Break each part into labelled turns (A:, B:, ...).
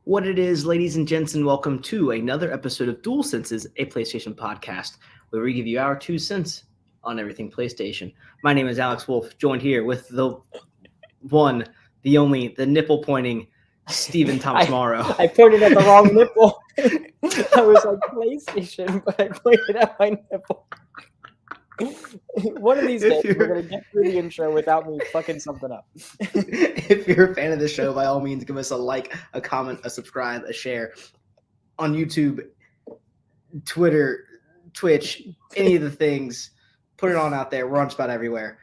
A: What it is, ladies and gents, and welcome to another episode of Dual Senses, a PlayStation podcast, where we give you our 2 cents on everything PlayStation. My name is Alex Wolf, joined here with the one, the only, the nipple pointing Stephen Thomas Morrow.
B: I pointed at the wrong nipple. I was like PlayStation, but I pointed at my nipple. One of these days, we're going to get through the intro without me fucking something up.
A: If you're a fan of the show, by all means, give us a like, a comment, a subscribe, a share on YouTube, Twitter, Twitch, any of the things. Put it on out there. We're on just about everywhere.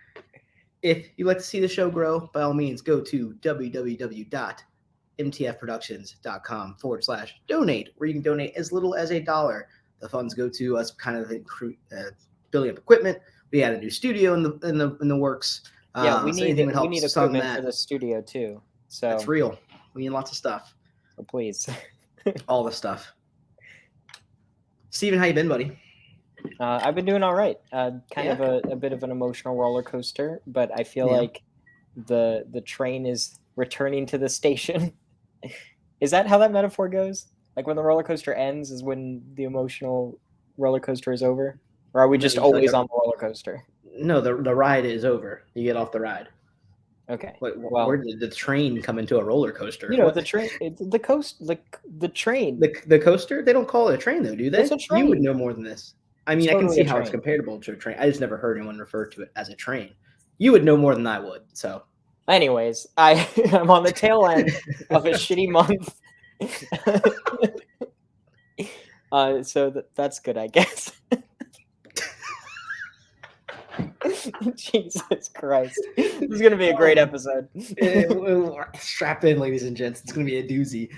A: If you'd like to see the show grow, by all means, go to www.mtfproductions.com/donate, where you can donate as little as $1. The funds go to us kind of building up equipment. We had a new studio in the works.
B: Yeah, we need equipment for the studio too. So
A: that's real. We need lots of stuff.
B: So please,
A: all the stuff. Steven, how you been, buddy?
B: I've been doing all right. Kind of a bit of an emotional roller coaster, but I feel like the train is returning to the station. Is that how that metaphor goes? Like when the roller coaster ends is when the emotional roller coaster is over? Or are we just always on the roller coaster?
A: No, the ride is over. You get off the ride.
B: Okay.
A: Well, where did the train come into a roller coaster?
B: You know, the train, the train.
A: The coaster? They don't call it a train, though, do they?
B: It's a train.
A: You would know more than this. I mean, I can see how it's comparable to a train. I just never heard anyone refer to it as a train. You would know more than I would, so.
B: Anyways, I'm on the tail end of a shitty month. So that's good, I guess. Jesus Christ. This is going to be a great episode.
A: Strap in, ladies and gents. It's going to be a doozy.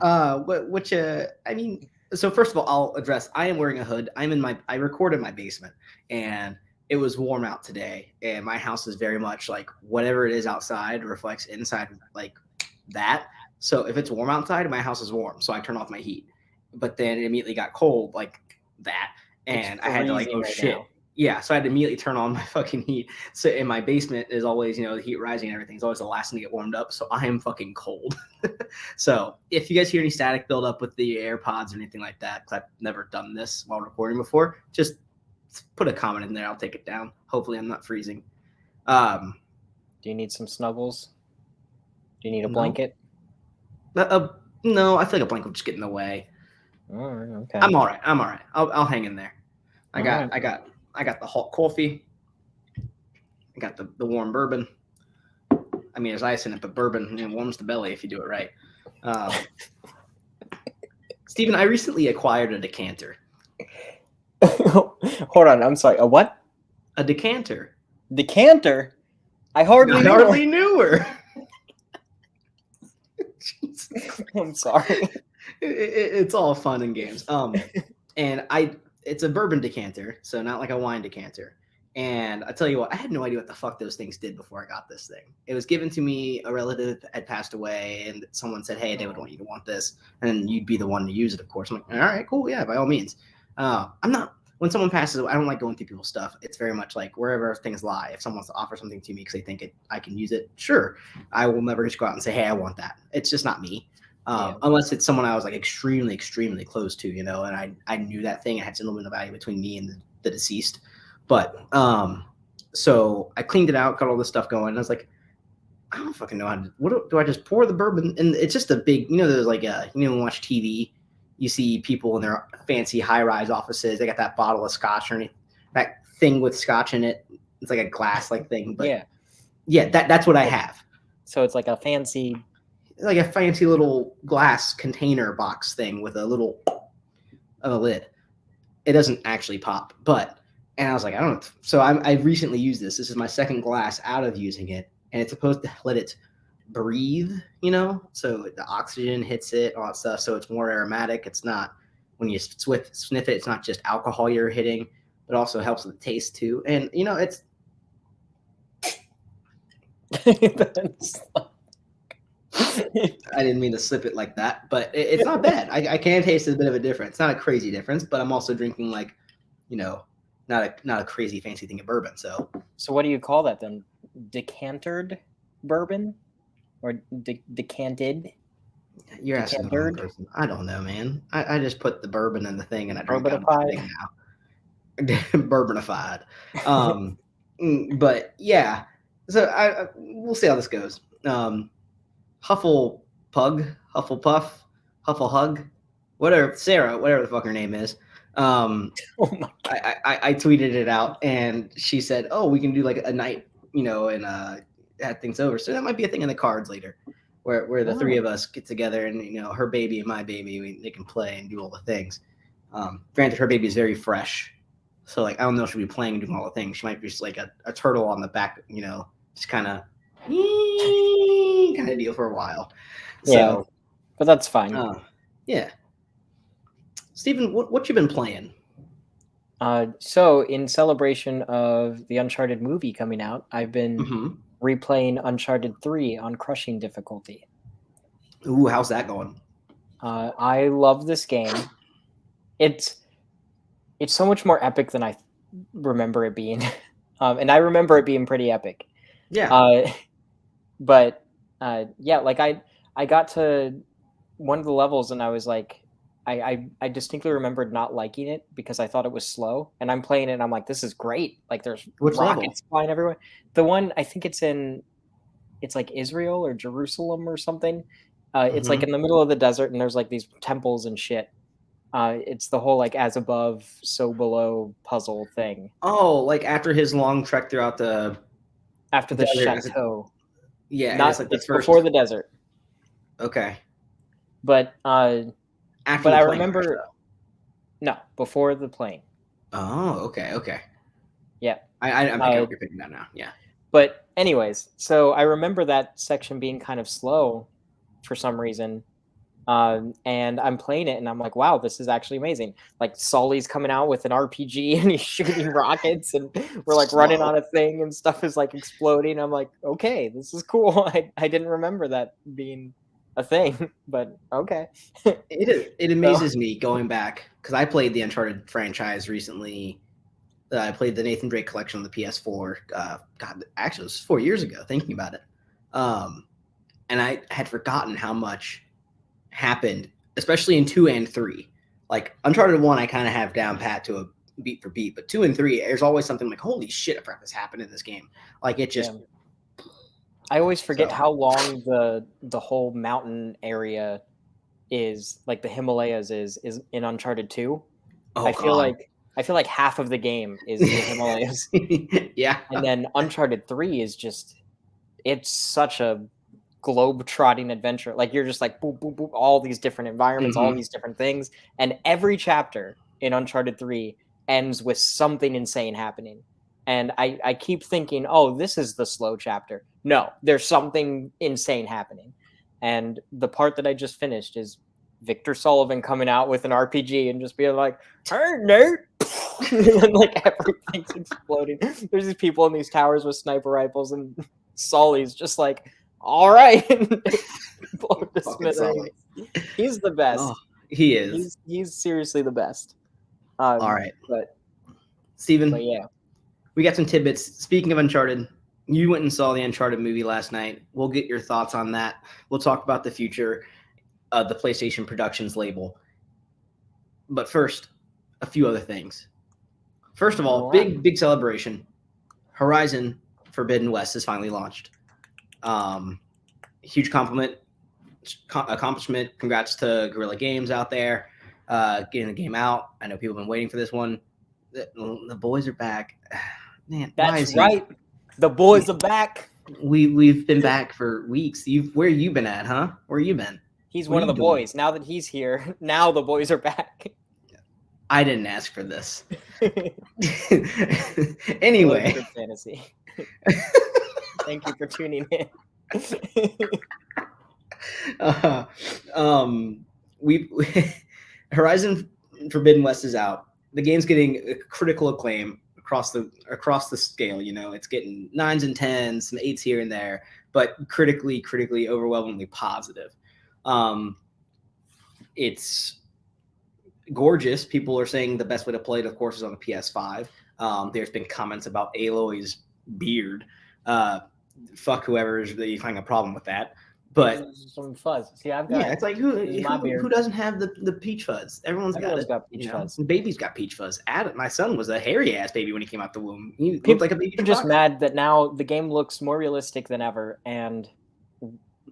A: I mean, so first of all, I'll address, I am wearing a hood. I record in my basement, and it was warm out today, and my house is very much like whatever it is outside reflects inside like that. So if it's warm outside, my house is warm, so I turn off my heat. But then it immediately got cold like that, and I had to like, shit. Now. Yeah, so I had to immediately turn on my fucking heat. So in my basement is always, the heat rising and everything's always the last thing to get warmed up. So I am fucking cold. So if you guys hear any static build up with the AirPods or anything like that, because I've never done this while recording before, just put a comment in there. I'll take it down. Hopefully I'm not freezing.
B: Do you need some snuggles? Do you need a blanket?
A: No, I feel like a blanket will just get in the way.
B: Oh, okay.
A: I'm all right. I'll hang in there. I got the hot coffee. I got the warm bourbon. I mean, there's ice in it, but bourbon warms the belly if you do it right. Steven, I recently acquired a decanter.
B: Hold on, I'm sorry. A what?
A: A decanter.
B: Decanter? I hardly knew
A: her.
B: I'm sorry.
A: It's all fun and games. And it's a bourbon decanter, so not like a wine decanter. And I tell you what, I had no idea what the fuck those things did before I got this thing. It was given to me, a relative had passed away, and someone said, hey, they would want you to want this, and you'd be the one to use it, of course. I'm like, all right, cool, yeah, by all means. When someone passes away, I don't like going through people's stuff. It's very much like wherever things lie. If someone wants to offer something to me because they think I can use it, sure. I will never just go out and say, hey, I want that. It's just not me. Unless it's someone I was like extremely, extremely close to, and I knew that thing. I had some little bit of value between me and the deceased. But so I cleaned it out, got all this stuff going. And I was like, I don't fucking know how to. What do I just pour the bourbon? And it's just a big, there's like when you watch TV, you see people in their fancy high-rise offices. They got that bottle of scotch or that thing with scotch in it. It's like a glass like thing, but yeah, that's what I have.
B: So it's like a fancy
A: little glass container box thing with a little lid. It doesn't actually pop, and I was like, I don't know. So I recently used this. This is my second glass out of using it, and it's supposed to let it breathe, so the oxygen hits it, all that stuff. So it's more aromatic. It's not, when you sniff it, it's not just alcohol you're hitting, but also helps with the taste too. And, it's. I didn't mean to slip it like that, but it's not bad. I can taste a bit of a difference. It's not a crazy difference, but I'm also drinking like, not a crazy fancy thing of bourbon. So
B: what do you call that then? Decantered bourbon? or decanted.
A: You're asking the wrong person. I don't know, man. I just put the bourbon in the thing and I drink out of the thing now. Bourbonified. But yeah. So we'll see how this goes. Hufflepuff, Hufflepuff, Hufflehug, whatever, Sarah, whatever the fuck her name is. I tweeted it out and she said, "Oh, we can do like a night, and have things over." So that might be a thing in the cards later, where the three of us get together and her baby and my baby, they can play and do all the things. Granted, her baby is very fresh, so like I don't know if she'll be playing and doing all the things. She might be just like a turtle on the back, just kind of deal for a while.
B: Yeah, so, but that's fine.
A: Yeah. Steven, what you been playing?
B: So in celebration of the Uncharted movie coming out, I've been replaying Uncharted 3 on crushing difficulty.
A: Ooh, how's that going?
B: I love this game. It's so much more epic than I remember it being. And I remember it being pretty epic.
A: Yeah.
B: But like I got to one of the levels and I was like, I distinctly remembered not liking it because I thought it was slow. And I'm playing it and I'm like, this is great. Like there's rockets flying everywhere. The one, I think it's like Israel or Jerusalem or something. It's like in the middle of the desert and there's like these temples and shit. It's the whole like as above, so below puzzle thing.
A: Oh, like after his long trek throughout the
B: chateau.
A: Yeah,
B: it's before the desert.
A: Okay.
B: But
A: after
B: I remember no, before the plane.
A: Oh, okay.
B: Yeah.
A: I'm picking up you're picking that now. Yeah.
B: But anyways, so I remember that section being kind of slow for some reason. And I'm playing it and I'm like, wow, this is actually amazing. Like Sully's coming out with an RPG and he's shooting rockets and we're like running on a thing and stuff is like exploding. I'm like, okay, this is cool. I didn't remember that being a thing, but okay.
A: It amazes me going back because I played the Uncharted franchise recently. I played the Nathan Drake collection on the PS4. God, actually, it was 4 years ago. Thinking about it, and I had forgotten how much happened, especially in 2 and 3. Like Uncharted 1, I kind of have down pat to a beat for beat, but 2 and 3, there's always something like, holy shit, I forgot this happened in this game. Like it just.
B: Yeah. I always forget how long the whole mountain area is, like the Himalayas is in Uncharted 2.
A: Oh,
B: I feel like half of the game is the Himalayas.
A: Yeah.
B: And then Uncharted 3 is just, it's such a globe-trotting adventure. Like you're just like boop, boop, boop, all these different environments, all these different things. And every chapter in Uncharted 3 ends with something insane happening. And I keep thinking, oh, this is the slow chapter. No, there's something insane happening. And the part that I just finished is Victor Sullivan coming out with an RPG and just being like, hey, Nate. And like everything's exploding. There's these people in these towers with sniper rifles and Sully's just like, all right. He's the best.
A: Oh, he is.
B: He's seriously the best.
A: All right.
B: But
A: Steven,
B: yeah.
A: We got some tidbits. Speaking of Uncharted, you went and saw the Uncharted movie last night. We'll get your thoughts on that. We'll talk about the future of the PlayStation Productions label. But first, a few other things. First of all, big celebration. Horizon Forbidden West is finally launched. Huge accomplishment. Congrats to Guerrilla Games out there getting the game out. I know people have been waiting for this one. The boys are back. Man,
B: that's right. The boys are back.
A: We've been back for weeks. Where you been at, huh? Where you been?
B: He's one of the boys. Now that he's here, now the boys are back.
A: I didn't ask for this. Anyway.
B: Fantasy. Thank you for tuning in.
A: Horizon Forbidden West is out. The game's getting critical acclaim across the scale. It's getting 9s and 10s, some 8s here and there, but critically overwhelmingly positive. It's gorgeous. People are saying the best way to play it, of course, is on the PS5. There's been comments about Aloy's beard. Fuck whoever's having a problem with that. But
B: some fuzz. See, I've got
A: it's like who doesn't have the peach fuzz? Everyone's got
B: peach fuzz.
A: Baby's got peach fuzz. Adam, my son was a hairy ass baby when he came out the womb. He looked like a baby.
B: I'm just mad that now the game looks more realistic than ever, and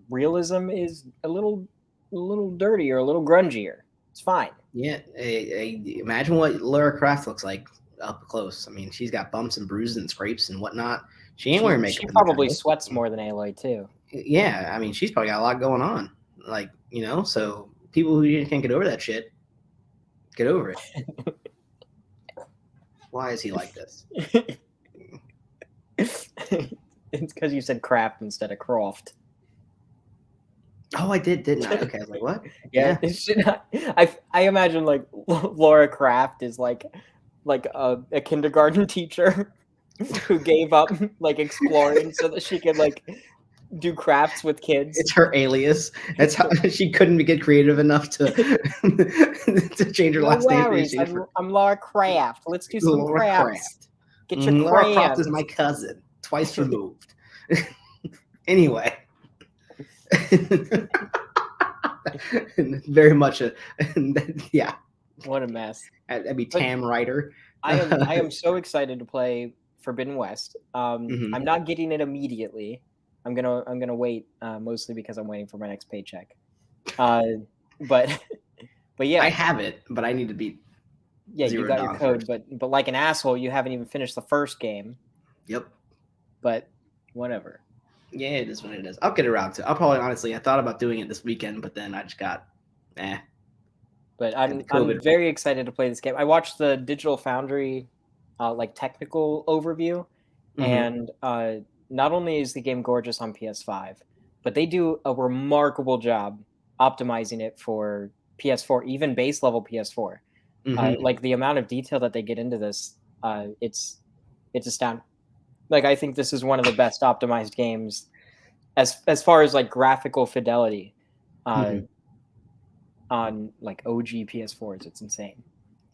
B: realism is a little dirtier, a little grungier. It's fine.
A: Yeah, imagine what Lara Croft looks like up close. I mean, she's got bumps and bruises and scrapes and whatnot. She ain't wearing makeup.
B: She probably sweats more than Aloy too.
A: Yeah, I mean, she's probably got a lot going on. Like, so people who can't get over that shit, get over it. Why is he like this?
B: It's because you said Kraft instead of Croft.
A: Oh, I did, didn't I? Okay, I was like, what?
B: Yeah. I imagine like Laura Kraft is like a kindergarten teacher who gave up like exploring so that she could like do crafts with kids.
A: It's her alias. That's how she couldn't get creative enough to to change her last name.
B: I'm Laura Kraft. Let's do some
A: Laura
B: crafts. Get your
A: Laura Kraft is my cousin, twice removed. Anyway. Very much yeah.
B: What a mess.
A: That'd be Tam Ryder.
B: I am so excited to play Forbidden West. I'm not getting it immediately. I'm gonna wait, mostly because I'm waiting for my next paycheck. But yeah,
A: I have it, but I need to beat.
B: Yeah, you got your code, but like an asshole, you haven't even finished the first game.
A: Yep. But
B: whatever.
A: Yeah, it is what it is. I'll get around to it. I'll probably, honestly, I thought about doing it this weekend, but then I just got,
B: But I'm very excited to play this game. I watched the Digital Foundry, like technical overview, and not only is the game gorgeous on PS5, but they do a remarkable job optimizing it for PS4, even base level PS4. Like the amount of detail that they get into this, it's astounding. Like, I think this is one of the best optimized games as far as like graphical fidelity on like OG PS4s. It's insane.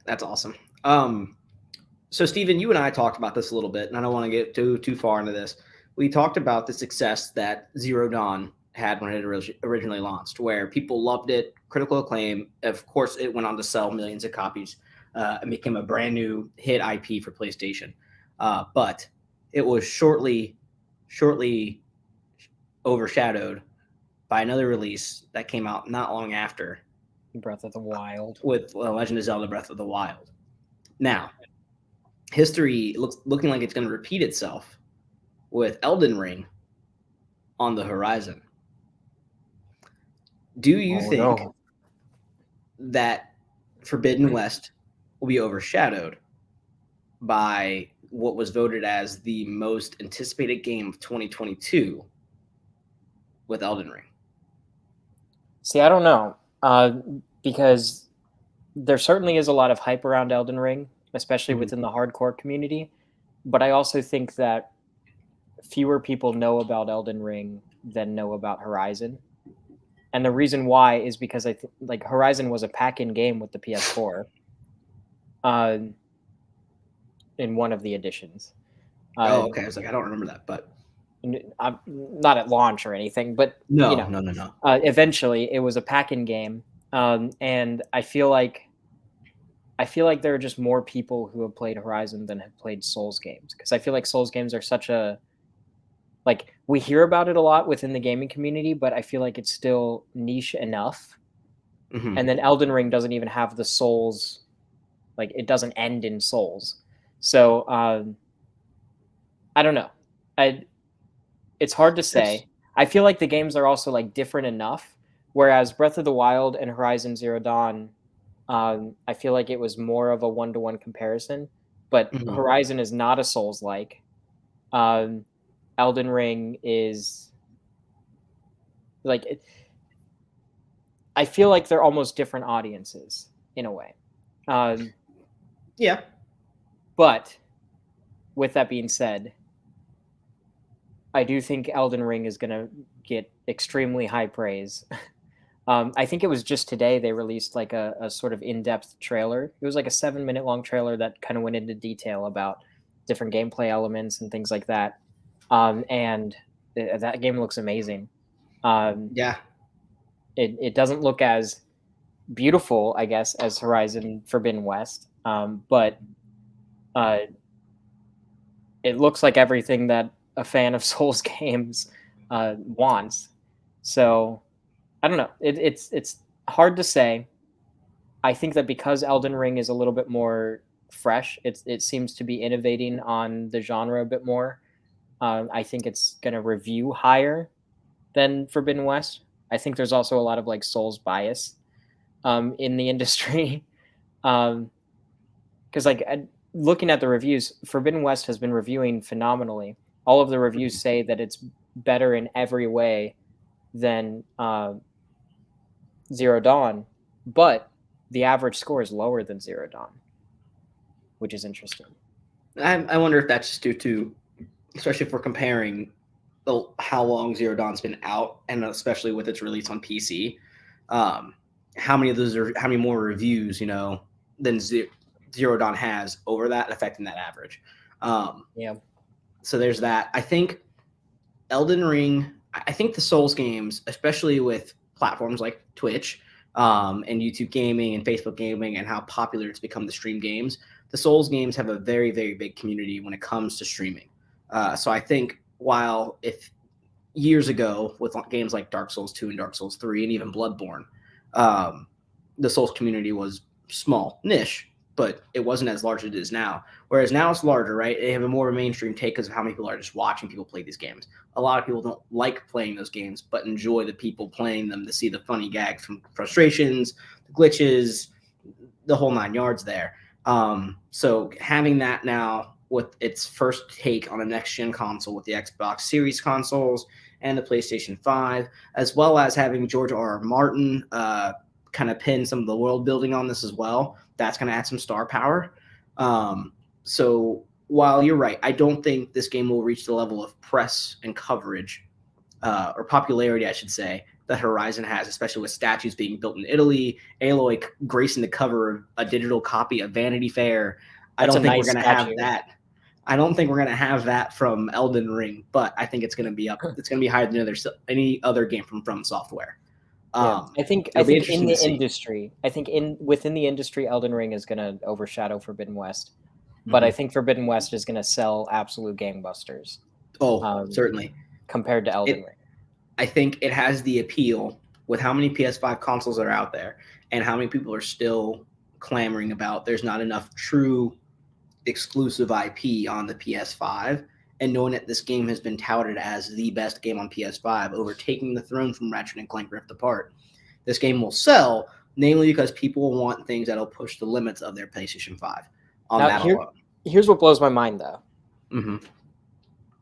A: That's awesome. So Steven, you and I talked about this a little bit, and I don't want to get too far into this. We talked about the success that Zero Dawn had when it originally launched, where people loved it, critical acclaim. Of course, it went on to sell millions of copies and became a brand new hit IP for PlayStation. But it was shortly overshadowed by another release that came out not long after,
B: Breath of the Wild,
A: with Legend of Zelda: Breath of the Wild. Now, history looking like it's going to repeat itself with Elden Ring on the horizon. Do you think that Forbidden West will be overshadowed by what was voted as the most anticipated game of 2022 with Elden Ring?
B: See, I don't know, because there certainly is a lot of hype around Elden Ring, especially within the hardcore community. But I also think that fewer people know about Elden Ring than know about Horizon. And the reason why is because I think like Horizon was a pack-in game with the PS4 in one of the editions.
A: Okay. I was like, I don't remember that, but
B: I'm not at launch or anything, but
A: no.
B: Eventually it was a pack-in game. And I feel like there are just more people who have played Horizon than have played Souls games, because I feel like Souls games are such a, like, we hear about it a lot within the gaming community, but I feel like it's still niche enough. And then Elden Ring doesn't even have the Souls, like it doesn't end in Souls. So I don't know. It's hard to say. I feel like the games are also like different enough, whereas Breath of the Wild and Horizon Zero Dawn, I feel like it was more of a one-to-one comparison, but Horizon is not a Souls-like. Elden Ring is like, I feel like they're almost different audiences in a way.
A: Yeah.
B: But with that being said, I do think Elden Ring is going to get extremely high praise. I think it was just today they released like a sort of in-depth trailer. It was like a 7-minute long trailer that kind of went into detail about different gameplay elements and things like that. And that game looks amazing.
A: Yeah.
B: It doesn't look as beautiful, I guess, as Horizon Forbidden West, but it looks like everything that a fan of Souls games wants. So I don't know. It's hard to say. I think that because Elden Ring is a little bit more fresh, it seems to be innovating on the genre a bit more. I think it's going to review higher than Forbidden West. I think there's also a lot of like Souls bias in the industry. Because looking at the reviews, Forbidden West has been reviewing phenomenally. All of the reviews say that it's better in every way than Zero Dawn, but the average score is lower than Zero Dawn, which is interesting.
A: I wonder if that's just due to, especially if we're comparing how long Zero Dawn's been out, and especially with its release on PC, how many more reviews, than Zero Dawn has over that, affecting that average.
B: Yeah.
A: So there's that. I think Elden Ring, I think the Souls games, especially with platforms like Twitch and YouTube gaming and Facebook gaming and how popular it's become to stream games, the Souls games have a very, very big community when it comes to streaming. So I think while if years ago with games like Dark Souls 2 and Dark Souls 3 and even Bloodborne, the Souls community was small, niche, but it wasn't as large as it is now. Whereas now it's larger, right? They have a more mainstream take because of how many people are just watching people play these games. A lot of people don't like playing those games, but enjoy the people playing them to see the funny gags from frustrations, the glitches, the whole 9 yards there. So having that now with its first take on a next-gen console with the Xbox Series consoles and the PlayStation 5, as well as having George R.R. Martin kind of pin some of the world building on this as well, that's going to add some star power. So while you're right, I don't think this game will reach the level of press and coverage or popularity, I should say, that Horizon has, especially with statues being built in Italy, Aloy gracing the cover of a digital copy of Vanity Fair. I don't think we're going to have that. I don't think we're going to have that from Elden Ring, but I think it's going to be up. It's going to be higher than any other game from Software.
B: Yeah, I think in the industry, within the industry, Elden Ring is going to overshadow Forbidden West, but I think Forbidden West is going to sell absolute gangbusters.
A: Oh, certainly.
B: Compared to Elden Ring.
A: I think it has the appeal with how many PS5 consoles are out there and how many people are still clamoring about there's not enough true exclusive IP on the PS5, and knowing that this game has been touted as the best game on PS5, overtaking the throne from Ratchet & Clank Rift Apart. This game will sell, namely because people want things that'll push the limits of their PlayStation 5 on that alone.
B: Here's what blows my mind, though.
A: Mm-hmm.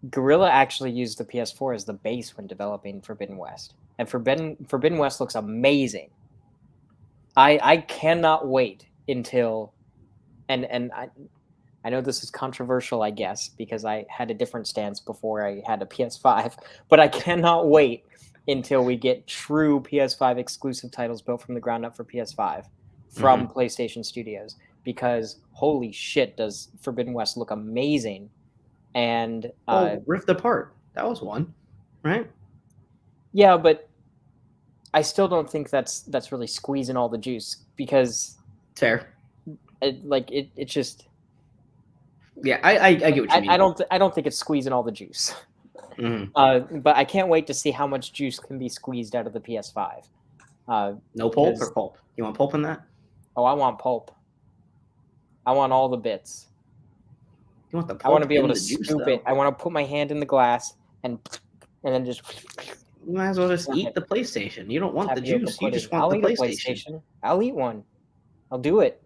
B: Guerrilla actually used the PS4 as the base when developing Forbidden West, and Forbidden West looks amazing. I cannot wait until, and I know this is controversial, I guess, because I had a different stance before I had a PS5, but I cannot wait until we get true PS5 exclusive titles built from the ground up for PS5 from PlayStation Studios, because holy shit, does Forbidden West look amazing. And
A: Rift Apart, that was one, right?
B: Yeah, but I still don't think that's really squeezing all the juice, because
A: fair.
B: It just.
A: Yeah, I get what you mean.
B: I don't think it's squeezing all the juice. But I can't wait to see how much juice can be squeezed out of the PS5.
A: No pulp or pulp? You want pulp in that?
B: Oh, I want pulp. I want all the bits.
A: You want the pulp?
B: I want to be able to scoop it. I want to put my hand in the glass and then just.
A: You might as well just eat the PlayStation. You don't want the juice. You just want the PlayStation.
B: I'll eat one. I'll do it.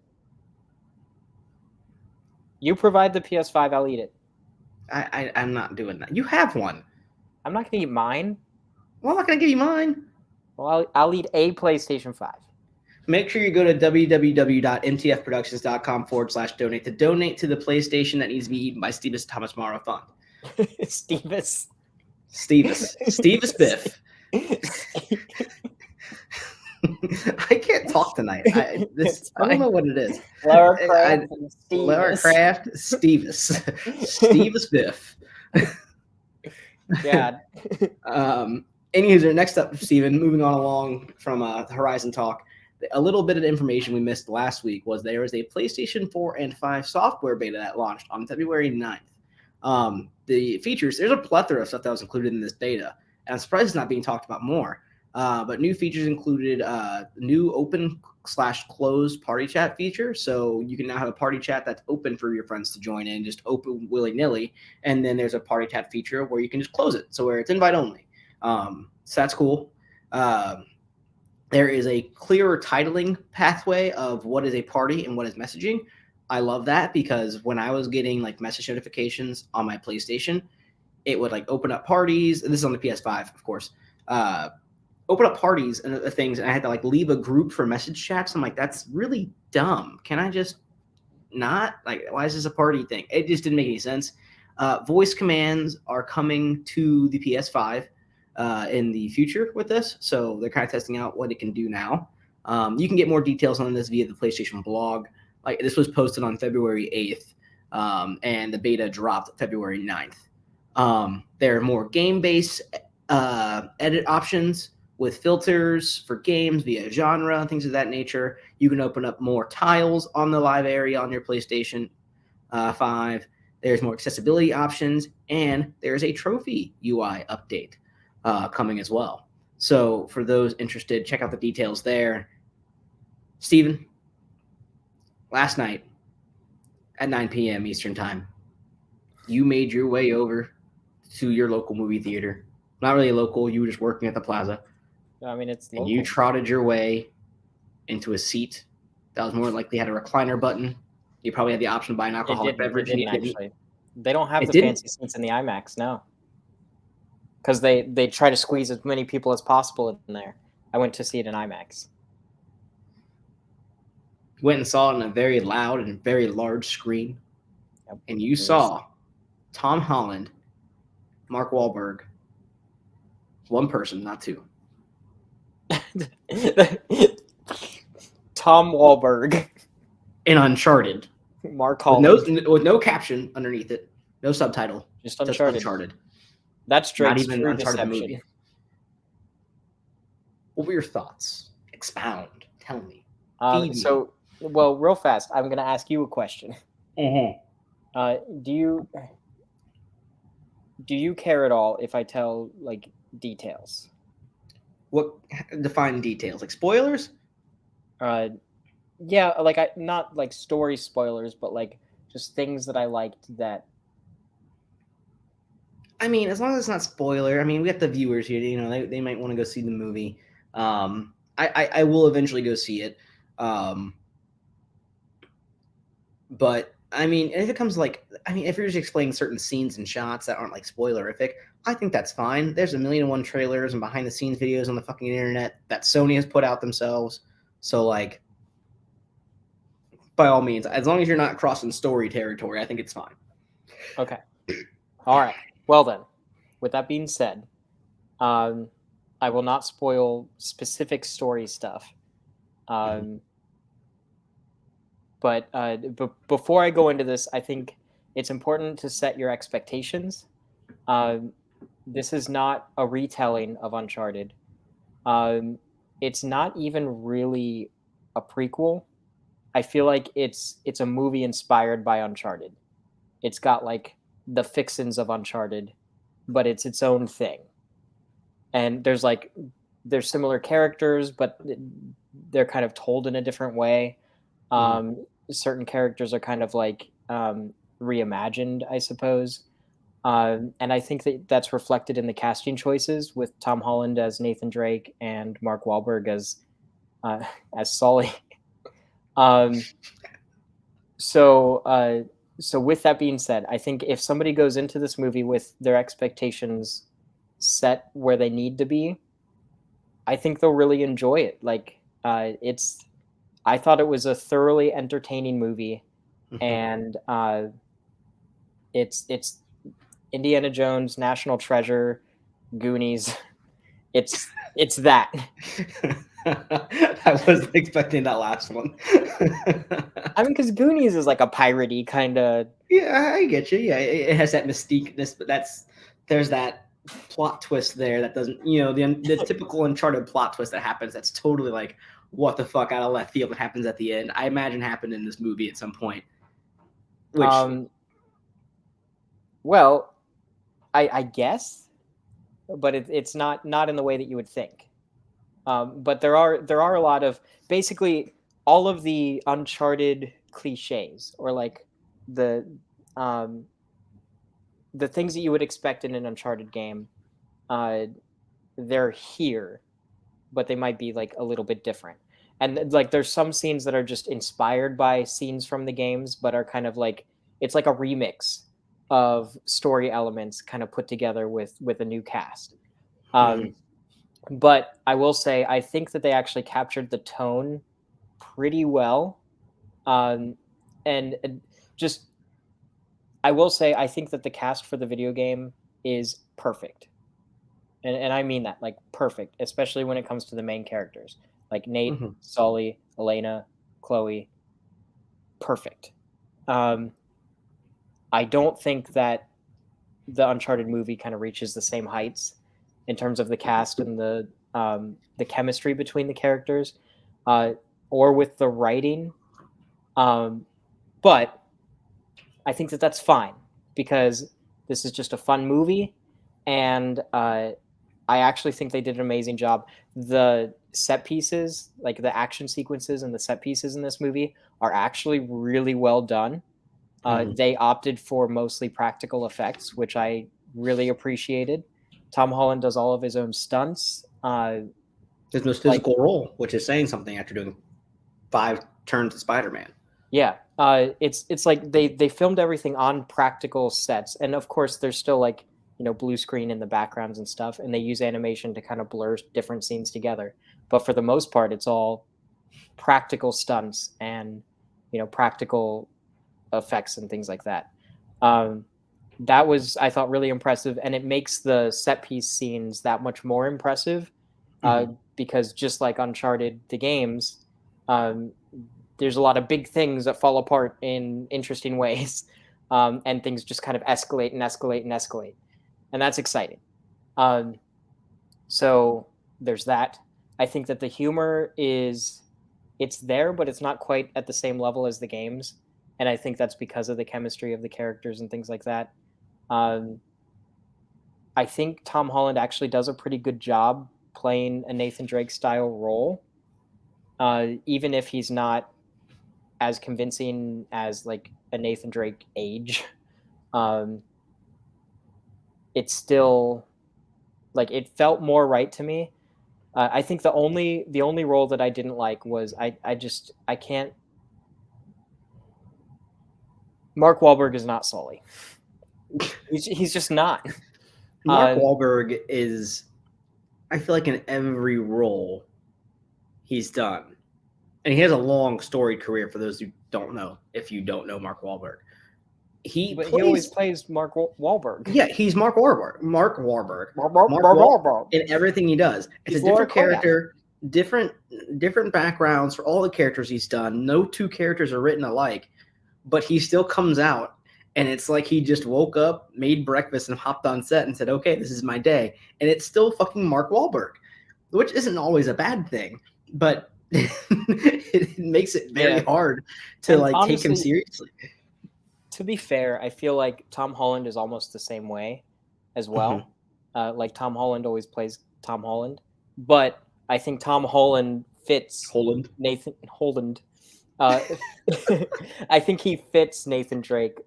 B: You provide the PS5, I'll eat it.
A: I'm not doing that. You have one.
B: I'm not going to eat mine.
A: Well, I'm not going to give you mine.
B: Well, I'll eat a PlayStation 5.
A: Make sure you go to www.mtfproductions.com/donate to donate to the PlayStation that needs to be eaten by Stevis Thomas Morrow Fund.
B: Stevis
A: Biff. I can't talk tonight. I don't know what it is.
B: Lara Croft,
A: Stevis Biff.
B: Yeah.
A: Anywho, next up, Steven, moving on along from the Horizon talk, a little bit of information we missed last week was there was a PlayStation 4 and 5 software beta that launched on February 9th. The features, there's a plethora of stuff that was included in this beta, and I'm surprised it's not being talked about more. But new features included new open/closed party chat feature. So you can now have a party chat that's open for your friends to join in, just open willy-nilly. And then there's a party chat feature where you can just close it, so where it's invite only. So that's cool. There is a clearer titling pathway of what is a party and what is messaging. I love that because when I was getting like message notifications on my PlayStation, it would like open up parties. And this is on the PS5, of course. Open up parties and things, and I had to like leave a group for message chats. I'm like, that's really dumb. Can I just not? Like, why is this a party thing? It just didn't make any sense. Voice commands are coming to the PS5 in the future with this, so they're kind of testing out what it can do now. You can get more details on this via the PlayStation blog. Like, this was posted on February 8th, and the beta dropped February 9th. There are more game-based edit options with filters for games via genre, things of that nature. You can open up more tiles on the live area on your PlayStation 5. There's more accessibility options, and there's a trophy UI update coming as well. So for those interested, check out the details there. Steven, last night at 9 p.m. Eastern Time, you made your way over to your local movie theater. Not really local, you were just working at the plaza.
B: I mean, it's local.
A: And you trotted your way into a seat that was more likely had a recliner button. You probably had the option to buy an alcoholic beverage.
B: It didn't actually. They don't have the fancy seats in the IMAX, no. Because they try to squeeze as many people as possible in there. I went to see it in IMAX.
A: Went and saw it on a very loud and very large screen. Yep. And you saw Tom Holland, Mark Wahlberg, one person, not two.
B: Tom Wahlberg
A: in Uncharted.
B: Mark Holland.
A: With no caption underneath it, no subtitle.
B: Just Uncharted. That's Drake's not even Uncharted movie.
A: What were your thoughts? Expound. Tell me.
B: Well, real fast, I'm going to ask you a question.
A: Mm-hmm.
B: Do you care at all if I tell like details?
A: What define details? Like spoilers?
B: Yeah, like not like story spoilers, but like just things that I liked that.
A: I mean, as long as it's not spoiler. I mean, we got the viewers here. You know, they might want to go see the movie. I will eventually go see it. But I mean, if it comes if you're just explaining certain scenes and shots that aren't like spoilerific, I think that's fine. There's 1,000,001 trailers and behind the scenes videos on the fucking internet that Sony has put out themselves. So like, by all means, as long as you're not crossing story territory, I think it's fine.
B: Okay. All right. Well then, with that being said, I will not spoil specific story stuff. But before I go into this, I think it's important to set your expectations. This is not a retelling of Uncharted. It's not even really a prequel. I feel like it's a movie inspired by Uncharted. It's got like the fixins of Uncharted, but it's its own thing. And there's similar characters, but they're kind of told in a different way. Certain characters are kind of like reimagined, I suppose. And I think that's reflected in the casting choices with Tom Holland as Nathan Drake and Mark Wahlberg as Sully. So with that being said, I think if somebody goes into this movie with their expectations set where they need to be, I think they'll really enjoy it. Like I thought it was a thoroughly entertaining movie, and it's Indiana Jones, National Treasure, Goonies. It's that.
A: I wasn't expecting that last one.
B: I mean, because Goonies is like a piratey kind of.
A: Yeah, I get you. Yeah, it has that mystique. But there's that plot twist there that doesn't, the typical Uncharted plot twist that happens that's totally like, what the fuck, out of left field that happens at the end. I imagine happened in this movie at some point. Which,
B: well, I guess, but it's not in the way that you would think. But there are a lot of, basically all of the Uncharted cliches, or like the things that you would expect in an Uncharted game. They're here, but they might be like a little bit different. And like there's some scenes that are just inspired by scenes from the games, but are kind of like, it's like a remix of story elements kind of put together with a new cast. But I will say, I think that they actually captured the tone pretty well. And just, I will say, I think that the cast for the video game is perfect. And I mean that, like, perfect, especially when it comes to the main characters, like Nate, Sully, Elena, Chloe. Perfect. I don't think that the Uncharted movie kind of reaches the same heights in terms of the cast and the chemistry between the characters, or with the writing. But I think that that's fine, because this is just a fun movie, and I actually think they did an amazing job. The set pieces, like the action sequences and the set pieces in this movie, are actually really well done. They opted for mostly practical effects, which I really appreciated. Tom Holland does all of his own stunts.
A: His most physical role, which is saying something after doing 5 turns of Spider-Man.
B: Yeah, it's like they filmed everything on practical sets, and of course there's still like, blue screen in the backgrounds and stuff, and they use animation to kind of blur different scenes together. But for the most part, it's all practical stunts and practical effects and things like that. That was, I thought, really impressive, and it makes the set piece scenes that much more impressive, because just like Uncharted the games, there's a lot of big things that fall apart in interesting ways, and things just kind of escalate and escalate and escalate, and that's exciting. So there's that. I think that the humor it's there, but it's not quite at the same level as the games, and I think that's because of the chemistry of the characters and things like that. I think Tom Holland actually does a pretty good job playing a Nathan Drake style role, even if he's not as convincing as like a Nathan Drake age. It's still like, it felt more right to me. I think the only role that I didn't like was I can't. Mark Wahlberg is not Sully. He's just not.
A: Mark Wahlberg is, I feel like, in every role he's done, and he has a long storied career. For those who don't know, if you don't know Mark Wahlberg, he
B: always plays Mark Wahlberg.
A: Yeah, he's Mark Wahlberg. Mark Wahlberg in everything he does. It's a different character, different backgrounds for all the characters he's done. No two characters are written alike, but he still comes out, and it's like he just woke up, made breakfast, and hopped on set and said, "Okay, this is my day." And it's still fucking Mark Wahlberg, which isn't always a bad thing, but it makes it very hard to honestly, take him seriously.
B: To be fair, I feel like Tom Holland is almost the same way as well. Like Tom Holland always plays Tom Holland, but I think Tom Holland fits Nathan Holland. I think he fits Nathan Drake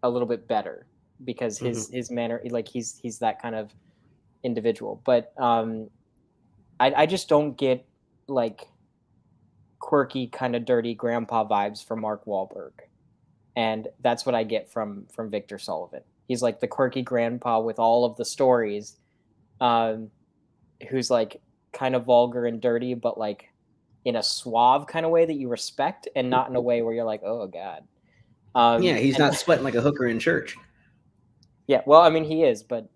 B: a little bit better, because his manner, like he's that kind of individual. But I just don't get like quirky, kind of dirty grandpa vibes from Mark Wahlberg. And that's what I get from Victor Sullivan. He's like the quirky grandpa with all of the stories, who's like kind of vulgar and dirty, but like in a suave kind of way that you respect, and not in a way where you're like, oh God.
A: Yeah, he's not sweating like a hooker in church.
B: Yeah, well, I mean, he is, but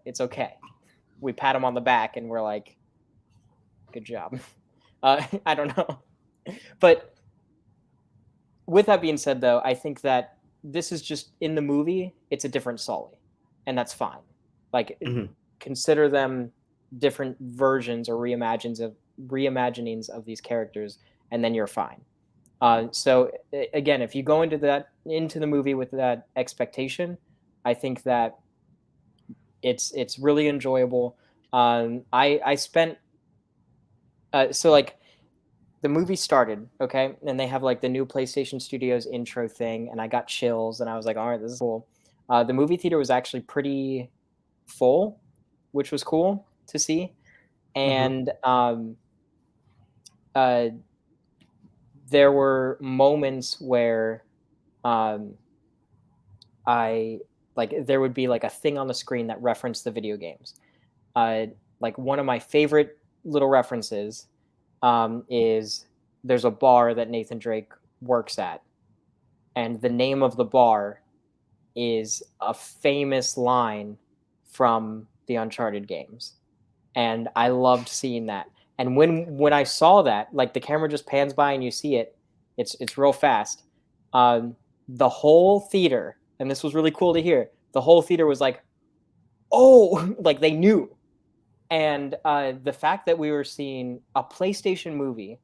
B: it's okay. We pat him on the back and we're like, good job. I don't know. But with that being said, though, I think that this is just, in the movie, it's a different Sully, and that's fine. Like consider them different versions or reimaginings of these characters, and then you're fine. So again, if you go into the movie with that expectation, I think that it's really enjoyable. I spent so like the movie started, okay, and they have like the new PlayStation Studios intro thing, and I got chills, and I was like, all right, this is cool. The movie theater was actually pretty full, which was cool to see, and there were moments where I like there would be like a thing on the screen that referenced the video games. Like one of my favorite little references is there's a bar that Nathan Drake works at, and the name of the bar is a famous line from the Uncharted games, and I loved seeing that. And when I saw that, like the camera just pans by and you see it, it's real fast. The whole theater, and this was really cool to hear. The whole theater was like, "Oh!" Like they knew. And the fact that we were seeing a PlayStation movie,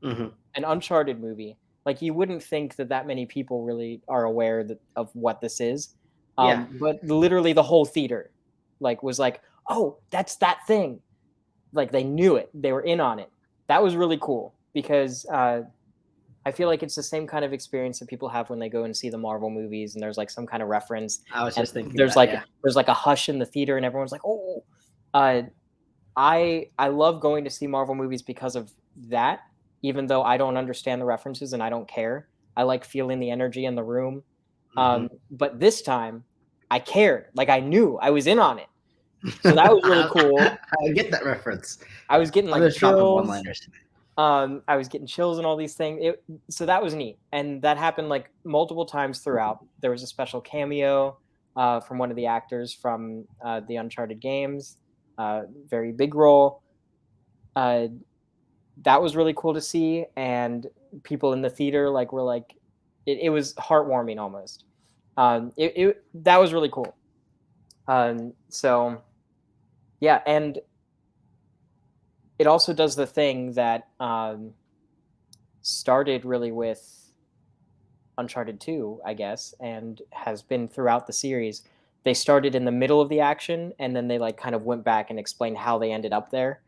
B: an Uncharted movie, like you wouldn't think that many people really are aware of what this is. But literally the whole theater, like was like, "Oh, that's that thing." Like they knew it, they were in on it. That was really cool because I feel like it's the same kind of experience that people have when they go and see the Marvel movies, and there's like some kind of reference.
A: I was just thinking
B: there's like a hush in the theater, and everyone's like, "Oh." I love going to see Marvel movies because of that, even though I don't understand the references and I don't care. I like feeling the energy in the room. But this time, I cared. Like I knew I was in on it. So that was really cool.
A: I get that reference.
B: I was getting like chills.
A: One-liners today.
B: I was getting chills and all these things. So that was neat, and that happened like multiple times throughout. There was a special cameo from one of the actors from the Uncharted games. Very big role. That was really cool to see, and people in the theater like were like, it was heartwarming almost. That was really cool. So yeah, and it also does the thing that started really with Uncharted 2, I guess, and has been throughout the series. They started in the middle of the action, and then they like kind of went back and explained how they ended up there,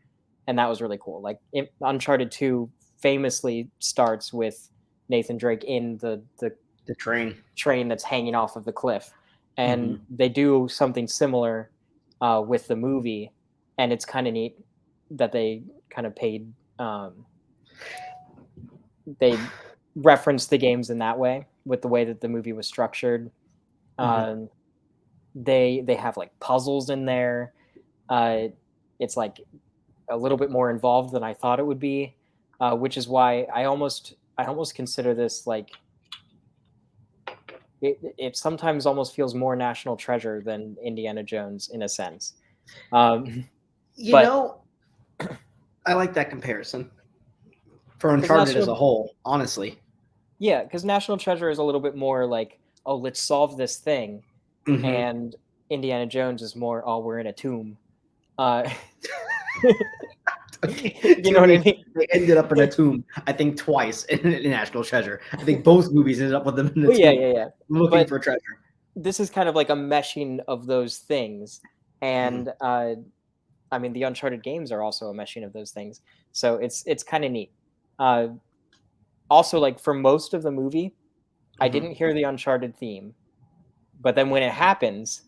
B: and that was really cool. Like Uncharted 2 famously starts with Nathan Drake in the train that's hanging off of the cliff, and they do something similar with the movie, and it's kind of neat that they kind of paid they referenced the games in that way with the way that the movie was structured. They have like puzzles in there. It's like a little bit more involved than I thought it would be, which is why I almost consider this like it sometimes almost feels more National Treasure than Indiana Jones in a sense.
A: You know, I like that comparison for Uncharted as a whole, honestly.
B: Yeah, because National Treasure is a little bit more like, oh, let's solve this thing, and Indiana Jones is more, oh, we're in a tomb. You know what I mean?
A: They ended up in a tomb, I think, twice in National Treasure. I think both movies ended up with them in a tomb.
B: Yeah.
A: Looking for treasure.
B: This is kind of like a meshing of those things, and I mean, the Uncharted games are also a meshing of those things, so it's kind of neat. Also, like for most of the movie, I didn't hear the Uncharted theme, but then when it happens,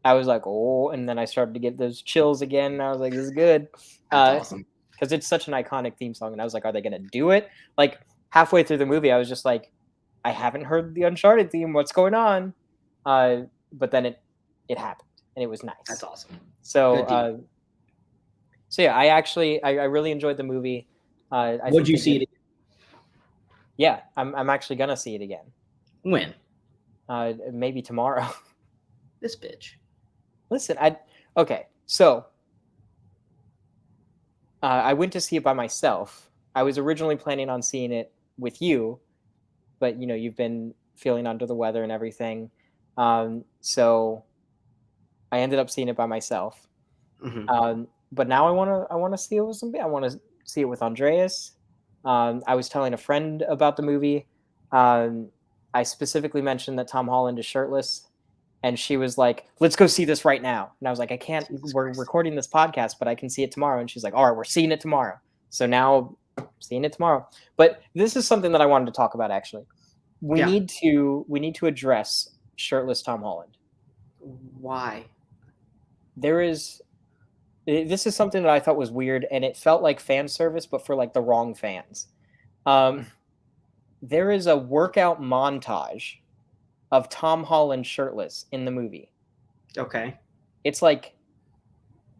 B: I was like, oh, and then I started to get those chills again, and I was like, this is good.
A: That's awesome.
B: Because it's such an iconic theme song, and I was like, are they going to do it? Like halfway through the movie, I was just like, I haven't heard the Uncharted theme. What's going on? But then it happened, and it was nice.
A: That's awesome.
B: So, so yeah, I really enjoyed the movie.
A: Would you see it again?
B: Yeah, I'm actually gonna see it again.
A: When?
B: Maybe tomorrow.
A: This bitch.
B: Listen, so I went to see it by myself. I was originally planning on seeing it with you, but you've been feeling under the weather and everything. So I ended up seeing it by myself.
A: Mm-hmm.
B: But now I want to see it with somebody. I want to see it with Andreas. I was telling a friend about the movie. I specifically mentioned that Tom Holland is shirtless, and she was like, "Let's go see this right now." And I was like, "I can't. We're recording this podcast, but I can see it tomorrow." And she's like, "All right, we're seeing it tomorrow." So now, seeing it tomorrow. But this is something that I wanted to talk about. Actually, we need to address shirtless Tom Holland.
A: Why?
B: This is something that I thought was weird, and it felt like fan service, but for like the wrong fans. There is a workout montage of Tom Holland shirtless in the movie.
A: Okay.
B: It's like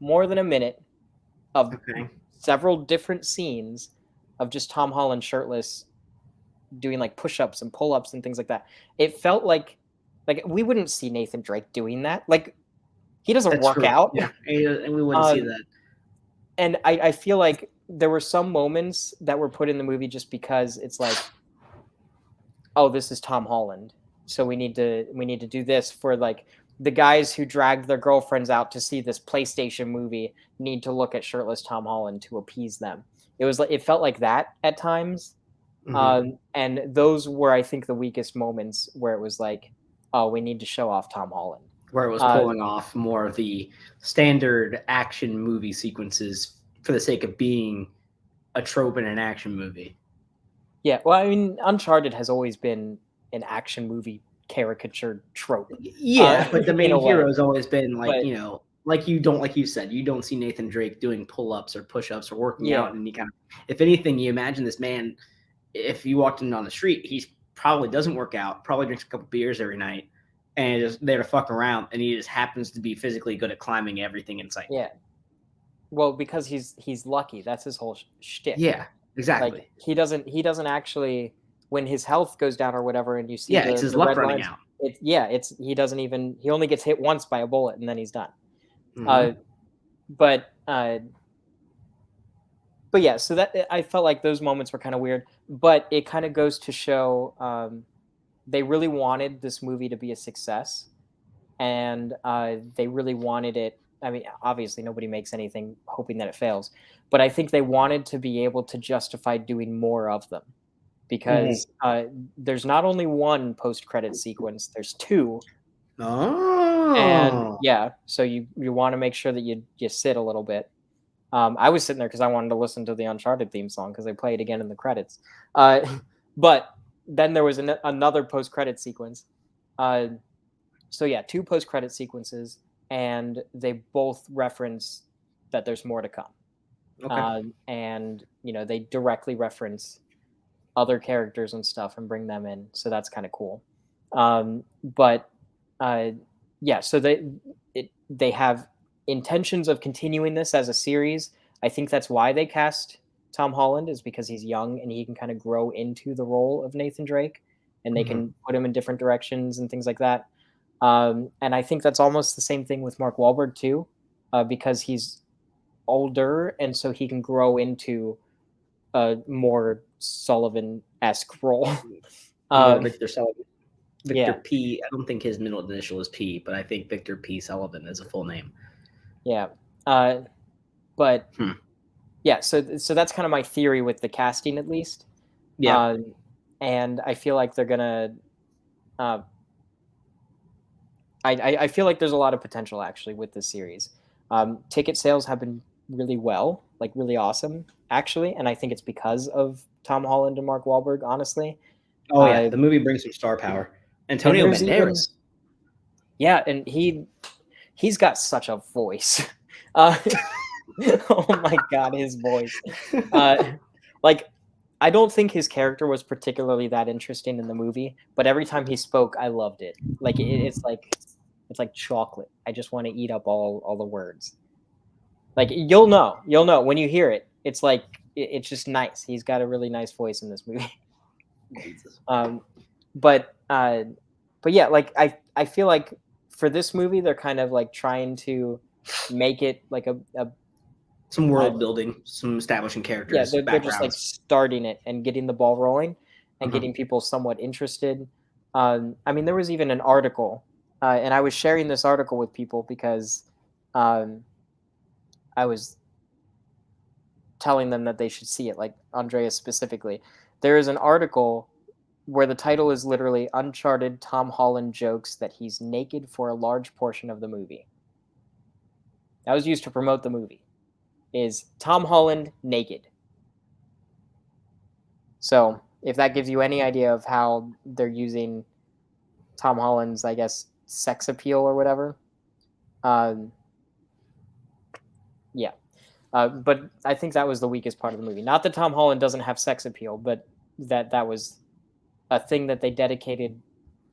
B: more than a minute of several different scenes of just Tom Holland shirtless doing like push-ups and pull-ups and things like that. It felt like we wouldn't see Nathan Drake doing that. Like, he doesn't work out.
A: Yeah, and we wouldn't see that.
B: And I feel like there were some moments that were put in the movie just because it's like, oh, this is Tom Holland, so we need to do this for like the guys who dragged their girlfriends out to see this PlayStation movie need to look at shirtless Tom Holland to appease them. It felt like that at times. And those were, I think, the weakest moments where it was like, oh, we need to show off Tom Holland.
A: Where it was pulling off more of the standard action movie sequences for the sake of being a trope in an action movie.
B: Yeah, well, I mean, Uncharted has always been an action movie caricature trope.
A: Yeah, but the main hero has always been like, like you said, you don't see Nathan Drake doing pull-ups or push-ups or working out, and if anything, you imagine this man, if you walked in on the street, he probably doesn't work out, probably drinks a couple beers every night, and just there to fuck around, and he just happens to be physically good at climbing everything in sight.
B: Yeah. Well, because he's lucky. That's his whole shtick.
A: Yeah, exactly.
B: Like, he doesn't actually, when his health goes down or whatever, and you see
A: it's his luck running out.
B: He only gets hit once by a bullet and then he's done. But yeah, so that I felt like those moments were kind of weird, but it kind of goes to show they really wanted this movie to be a success, and they really wanted it. I mean, obviously nobody makes anything hoping that it fails, but I think they wanted to be able to justify doing more of them, because there's not only one post-credit sequence, there's two.
A: Oh.
B: And yeah, so you want to make sure that you sit a little bit. I was sitting there because I wanted to listen to the Uncharted theme song because they play it again in the credits. But then there was another post-credit sequence. So yeah, two post-credit sequences, and they both reference that there's more to come. And they directly reference other characters and stuff and bring them in, so that's kind of cool. Yeah, so they have intentions of continuing this as a series. I think that's why they cast Tom Holland, is because he's young and he can kind of grow into the role of Nathan Drake, and they can put him in different directions and things like that. And I think that's almost the same thing with Mark Wahlberg too, because he's older, and so he can grow into a more Sullivan-esque role.
A: Victor Sullivan. Victor P. I don't think his middle initial is P, but I think Victor P. Sullivan is a full name.
B: Yeah. Yeah, so that's kind of my theory with the casting, at least.
A: Yeah.
B: And I feel like they're gonna. I feel like there's a lot of potential actually with this series. Ticket sales have been really awesome actually, and I think it's because of Tom Holland and Mark Wahlberg, honestly.
A: Oh yeah, the movie brings some star power. Antonio Banderas.
B: Yeah, and he's got such a voice. Oh my god, his voice. I don't think his character was particularly that interesting in the movie, but every time he spoke, I loved it. Like it's like chocolate. I just want to eat up all the words. Like you'll know when you hear it. It's like it's just nice. He's got a really nice voice in this movie. But yeah, like I feel like for this movie they're kind of like trying to make it like a
A: some world building, some establishing characters.
B: Yeah, they're just like starting it and getting the ball rolling and getting people somewhat interested. I mean, there was even an article and I was sharing this article with people because I was telling them that they should see it, like Andreas specifically. There is an article where the title is literally Uncharted Tom Holland jokes that he's naked for a large portion of the movie. That was used to promote the movie. Is Tom Holland naked? So if that gives you any idea of how they're using Tom Holland's, I guess, sex appeal or whatever. Yeah. But I think that was the weakest part of the movie. Not that Tom Holland doesn't have sex appeal, but that was a thing that they dedicated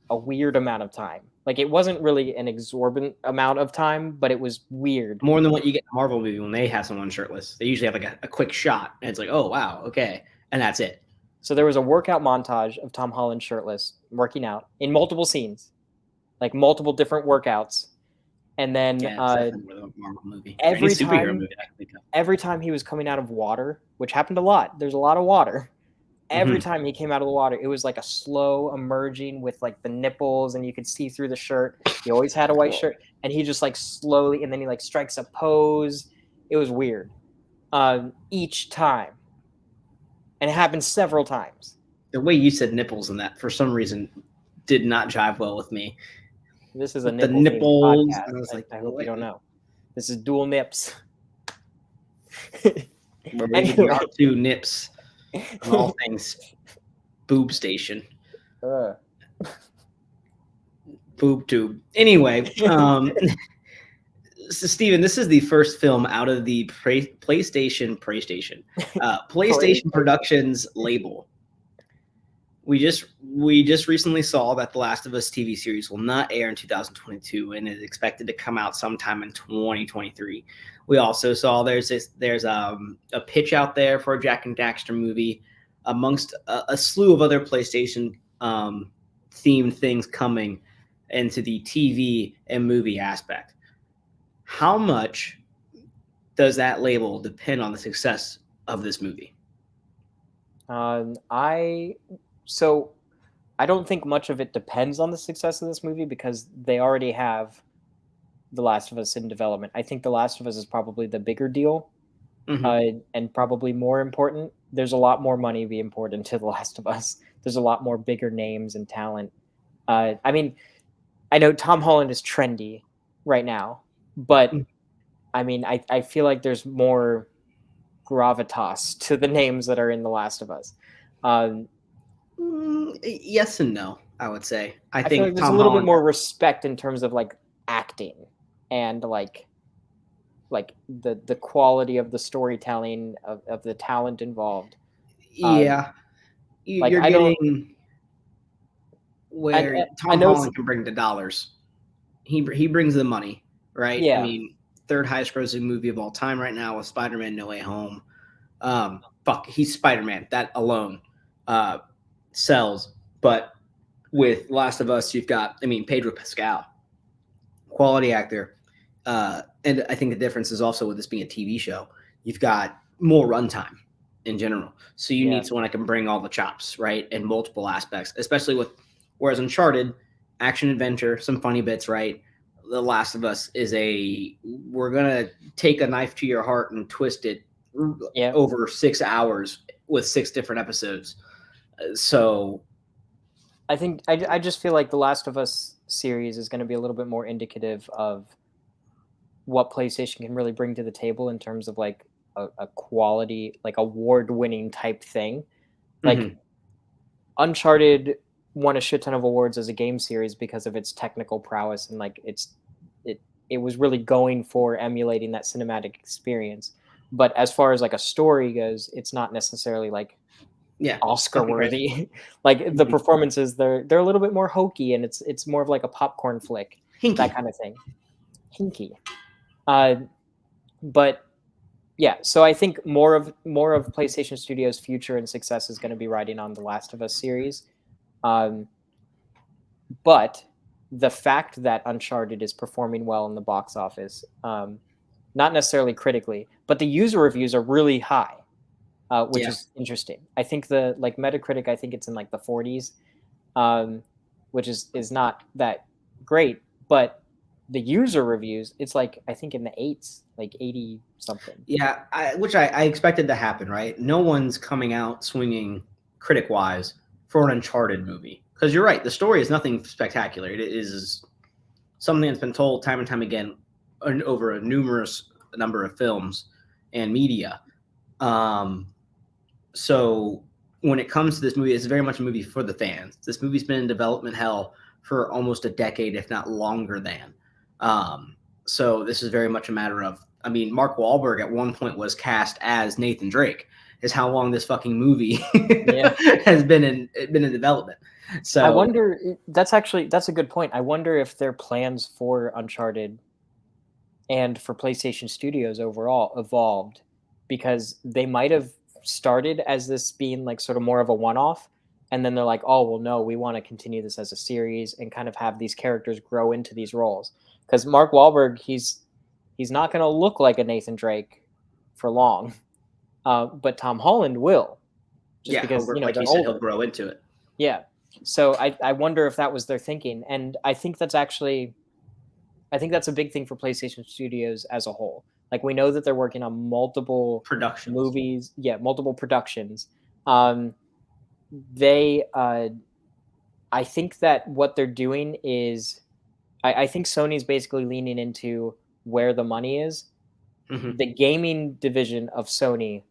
B: a weird amount of time. Like, it wasn't really an exorbitant amount of time, but it was weird.
A: More than what you get in a Marvel movie when they have someone shirtless. They usually have like a quick shot, and it's like, oh, wow, okay. And that's it.
B: So there was a workout montage of Tom Holland shirtless, working out in multiple scenes, like multiple different workouts. And then
A: Marvel movie.
B: every time he was coming out of water, which happened a lot, there's a lot of water. Every time he came out of the water, it was like a slow emerging with like the nipples, and you could see through the shirt. He always had a white shirt, and he just like slowly, and then he like strikes a pose. It was weird each time, and it happened several times.
A: The way you said nipples in that, for some reason, did not jive well with me.
B: This is a
A: nipples.
B: Podcast.
A: I was like,
B: I hope you don't know. This is dual nips.
A: We're making R2 nips. On all things boob station. Boob tube. Anyway, so Steven, this is the first film out of the PlayStation Productions label. We just recently saw that The Last of Us TV series will not air in 2022 and is expected to come out sometime in 2023. We also saw there's a pitch out there for a Jack and Daxter movie, amongst a slew of other PlayStation themed things coming into the TV and movie aspect. How much does that label depend on the success of this movie?
B: So I don't think much of it depends on the success of this movie because they already have The Last of Us in development. I think The Last of Us is probably the bigger deal, and probably more important. There's a lot more money being poured into The Last of Us. There's a lot more bigger names and talent. I mean, I know Tom Holland is trendy right now, but I mean, I feel like there's more gravitas to the names that are in The Last of Us.
A: Yes and no, I would say. I think
B: feel like there's a little bit more respect in terms of like acting and like the quality of the storytelling of the talent involved.
A: Yeah, you're getting where Tom Holland can bring the dollars. He brings the money, right?
B: Yeah.
A: I mean, third highest grossing movie of all time right now with Spider-Man No Way Home. He's Spider-Man. That alone sells. But with Last of Us, you've got, Pedro Pascal, quality actor. And I think the difference is also with this being a TV show, you've got more runtime in general. So you need someone that can bring all the chops, right? In multiple aspects, especially whereas Uncharted, action adventure, some funny bits, right? The Last of Us is we're going to take a knife to your heart and twist it over 6 hours with 6 different episodes. So
B: I think I just feel like the Last of Us series is going to be a little bit more indicative of what PlayStation can really bring to the table in terms of like a quality, like award-winning type thing. Like Uncharted won a shit ton of awards as a game series because of its technical prowess and like it was really going for emulating that cinematic experience. But as far as like a story goes, it's not necessarily like Oscar worthy. Right. Like the performances, they're a little bit more hokey and it's more of like a popcorn flick,
A: hinky.
B: That kind of thing. Hinky. But yeah, so I think more of PlayStation Studios' future and success is going to be riding on the Last of Us series. But the fact that Uncharted is performing well in the box office, not necessarily critically, but the user reviews are really high, which is interesting. I think the like Metacritic, I think it's in like the 40s, which is not that great, but the user reviews, it's like I think in the 8s, like 80 something.
A: Yeah, which I expected to happen, right? No one's coming out swinging critic wise for an Uncharted movie, because you're right, the story is nothing spectacular. It is something that's been told time and time again over a numerous number of films and media. So when it comes to this movie, it's very much a movie for the fans. This movie's been in development hell for almost a decade, if not longer than. So this is very much a matter of, I mean, Mark Wahlberg at one point was cast as Nathan Drake. Is how long this fucking movie has been in development. So
B: I wonder. That's a good point. I wonder if their plans for Uncharted and for PlayStation Studios overall evolved, because they might have started as this being like sort of more of a one-off, and then they're like, oh well, no, we want to continue this as a series and kind of have these characters grow into these roles. Because Mark Wahlberg, he's not going to look like a Nathan Drake for long, but Tom Holland will, just because
A: like
B: they're
A: you said,
B: older.
A: he'll grow into it.
B: Yeah, so I wonder if that was their thinking, and I think that's a big thing for PlayStation Studios as a whole. Like, we know that they're working on multiple movies, multiple productions. I think that what they're doing is, I think Sony's basically leaning into where the money is.
A: Mm-hmm.
B: The gaming division of Sony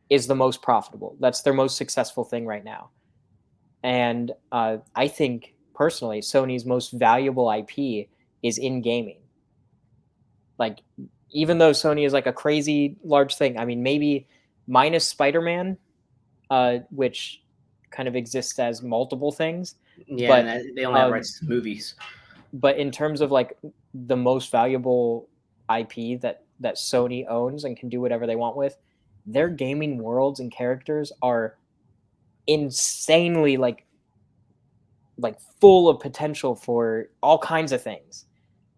B: is the most profitable. That's their most successful thing right now. And I think, personally, Sony's most valuable IP is in gaming. Like, even though Sony is like a crazy large thing, I mean, maybe minus Spider-Man, which kind of exists as multiple things.
A: Yeah,
B: but
A: and they only have rights to movies.
B: But in terms of like the most valuable IP that Sony owns and can do whatever they want with, their gaming worlds and characters are insanely like full of potential for all kinds of things.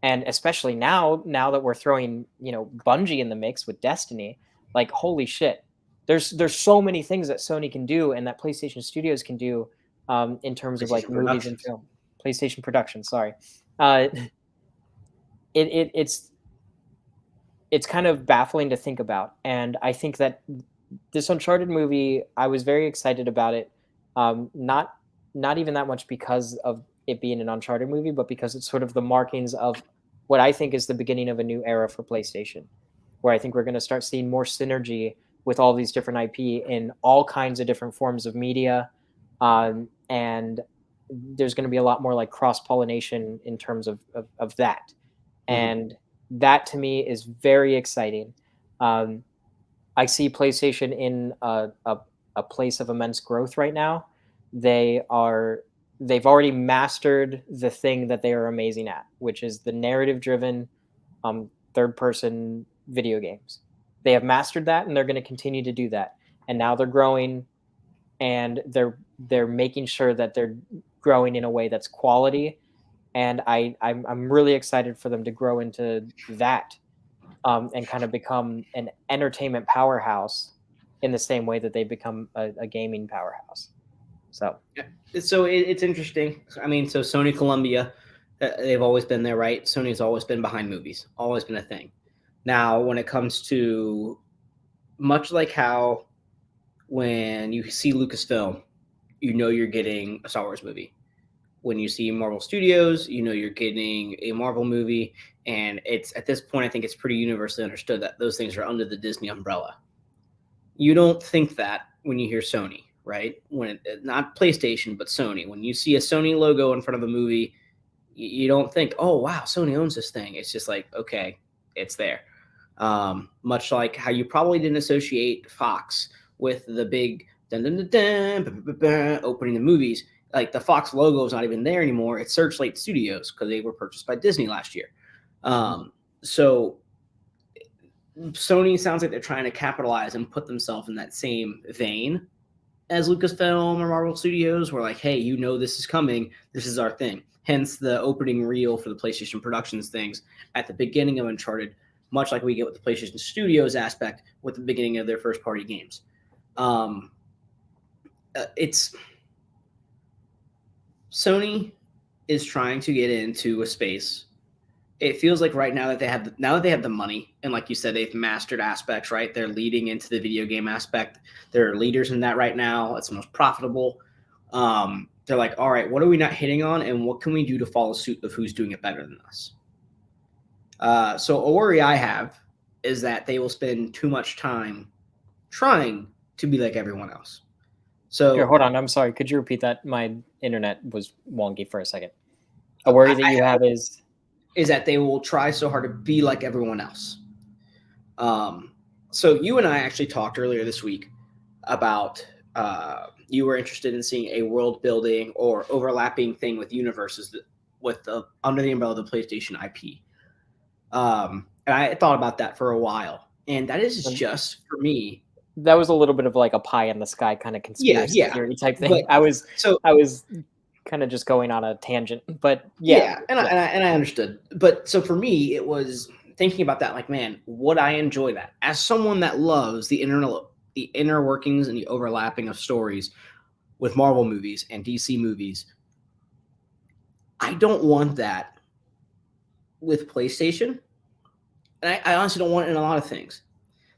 B: And especially now that we're throwing, Bungie in the mix with Destiny, like, holy shit, there's so many things that Sony can do and that PlayStation Studios can do, in terms of like movies and film. PlayStation Productions, sorry. It's kind of baffling to think about, and I think that this Uncharted movie, I was very excited about it. Not even that much because of it being an Uncharted movie, but because it's sort of the markings of what I think is the beginning of a new era for PlayStation, where I think we're going to start seeing more synergy with all these different IP in all kinds of different forms of media. And there's going to be a lot more like cross-pollination in terms of that. Mm-hmm. And that to me is very exciting. I see PlayStation in a place of immense growth right now. They've already mastered the thing that they are amazing at, which is the narrative-driven third-person video games. They have mastered that, and they're going to continue to do that. And now they're growing, and they're making sure that they're growing in a way that's quality. And I'm really excited for them to grow into that, and kind of become an entertainment powerhouse in the same way that they've become a gaming powerhouse. So
A: it's interesting. I mean, so Sony Columbia, they've always been there, right? Sony's always been behind movies, always been a thing. Now, when it comes to, much like how when you see Lucasfilm, you're getting a Star Wars movie. When you see Marvel Studios, you're getting a Marvel movie. And it's, at this point, I think it's pretty universally understood that those things are under the Disney umbrella. You don't think that when you hear Sony, right? When not PlayStation, but Sony. When you see a Sony logo in front of a movie, you don't think, oh, wow, Sony owns this thing. It's just like, okay, it's there. Much like how you probably didn't associate Fox with the big dun, dun, dun, dun, opening the movies. Like, the Fox logo is not even there anymore. It's Searchlight Studios because they were purchased by Disney last year. So Sony sounds like they're trying to capitalize and put themselves in that same vein as Lucasfilm or Marvel Studios, where like, hey, this is coming. This is our thing. Hence the opening reel for the PlayStation Productions things at the beginning of Uncharted, much like we get with the PlayStation Studios aspect with the beginning of their first-party games. Sony is trying to get into a space it feels like right now that they have the money, and like you said, they've mastered aspects, right? They're leading into the video game aspect. They're leaders in that right now. It's the most profitable. They're like, all right, what are we not hitting on, and what can we do to follow suit of who's doing it better than us? So a worry I have is that they will spend too much time trying to be like everyone else. So
B: here, hold on. I'm sorry. Could you repeat that? My internet was wonky for a second. A worry that you have is
A: that they will try so hard to be like everyone else. So you and I actually talked earlier this week about you were interested in seeing a world building or overlapping thing with universes under the umbrella of the PlayStation IP. And I thought about that for a while, and that is just for me.
B: That was a little bit of like a pie in the sky kind of conspiracy theory type thing. But, I was kind of just going on a tangent, but
A: and I understood. But so for me, it was thinking about that. Like, man, would I enjoy that as someone that loves the inner workings and the overlapping of stories with Marvel movies and DC movies? I don't want that with PlayStation, and I honestly don't want it in a lot of things.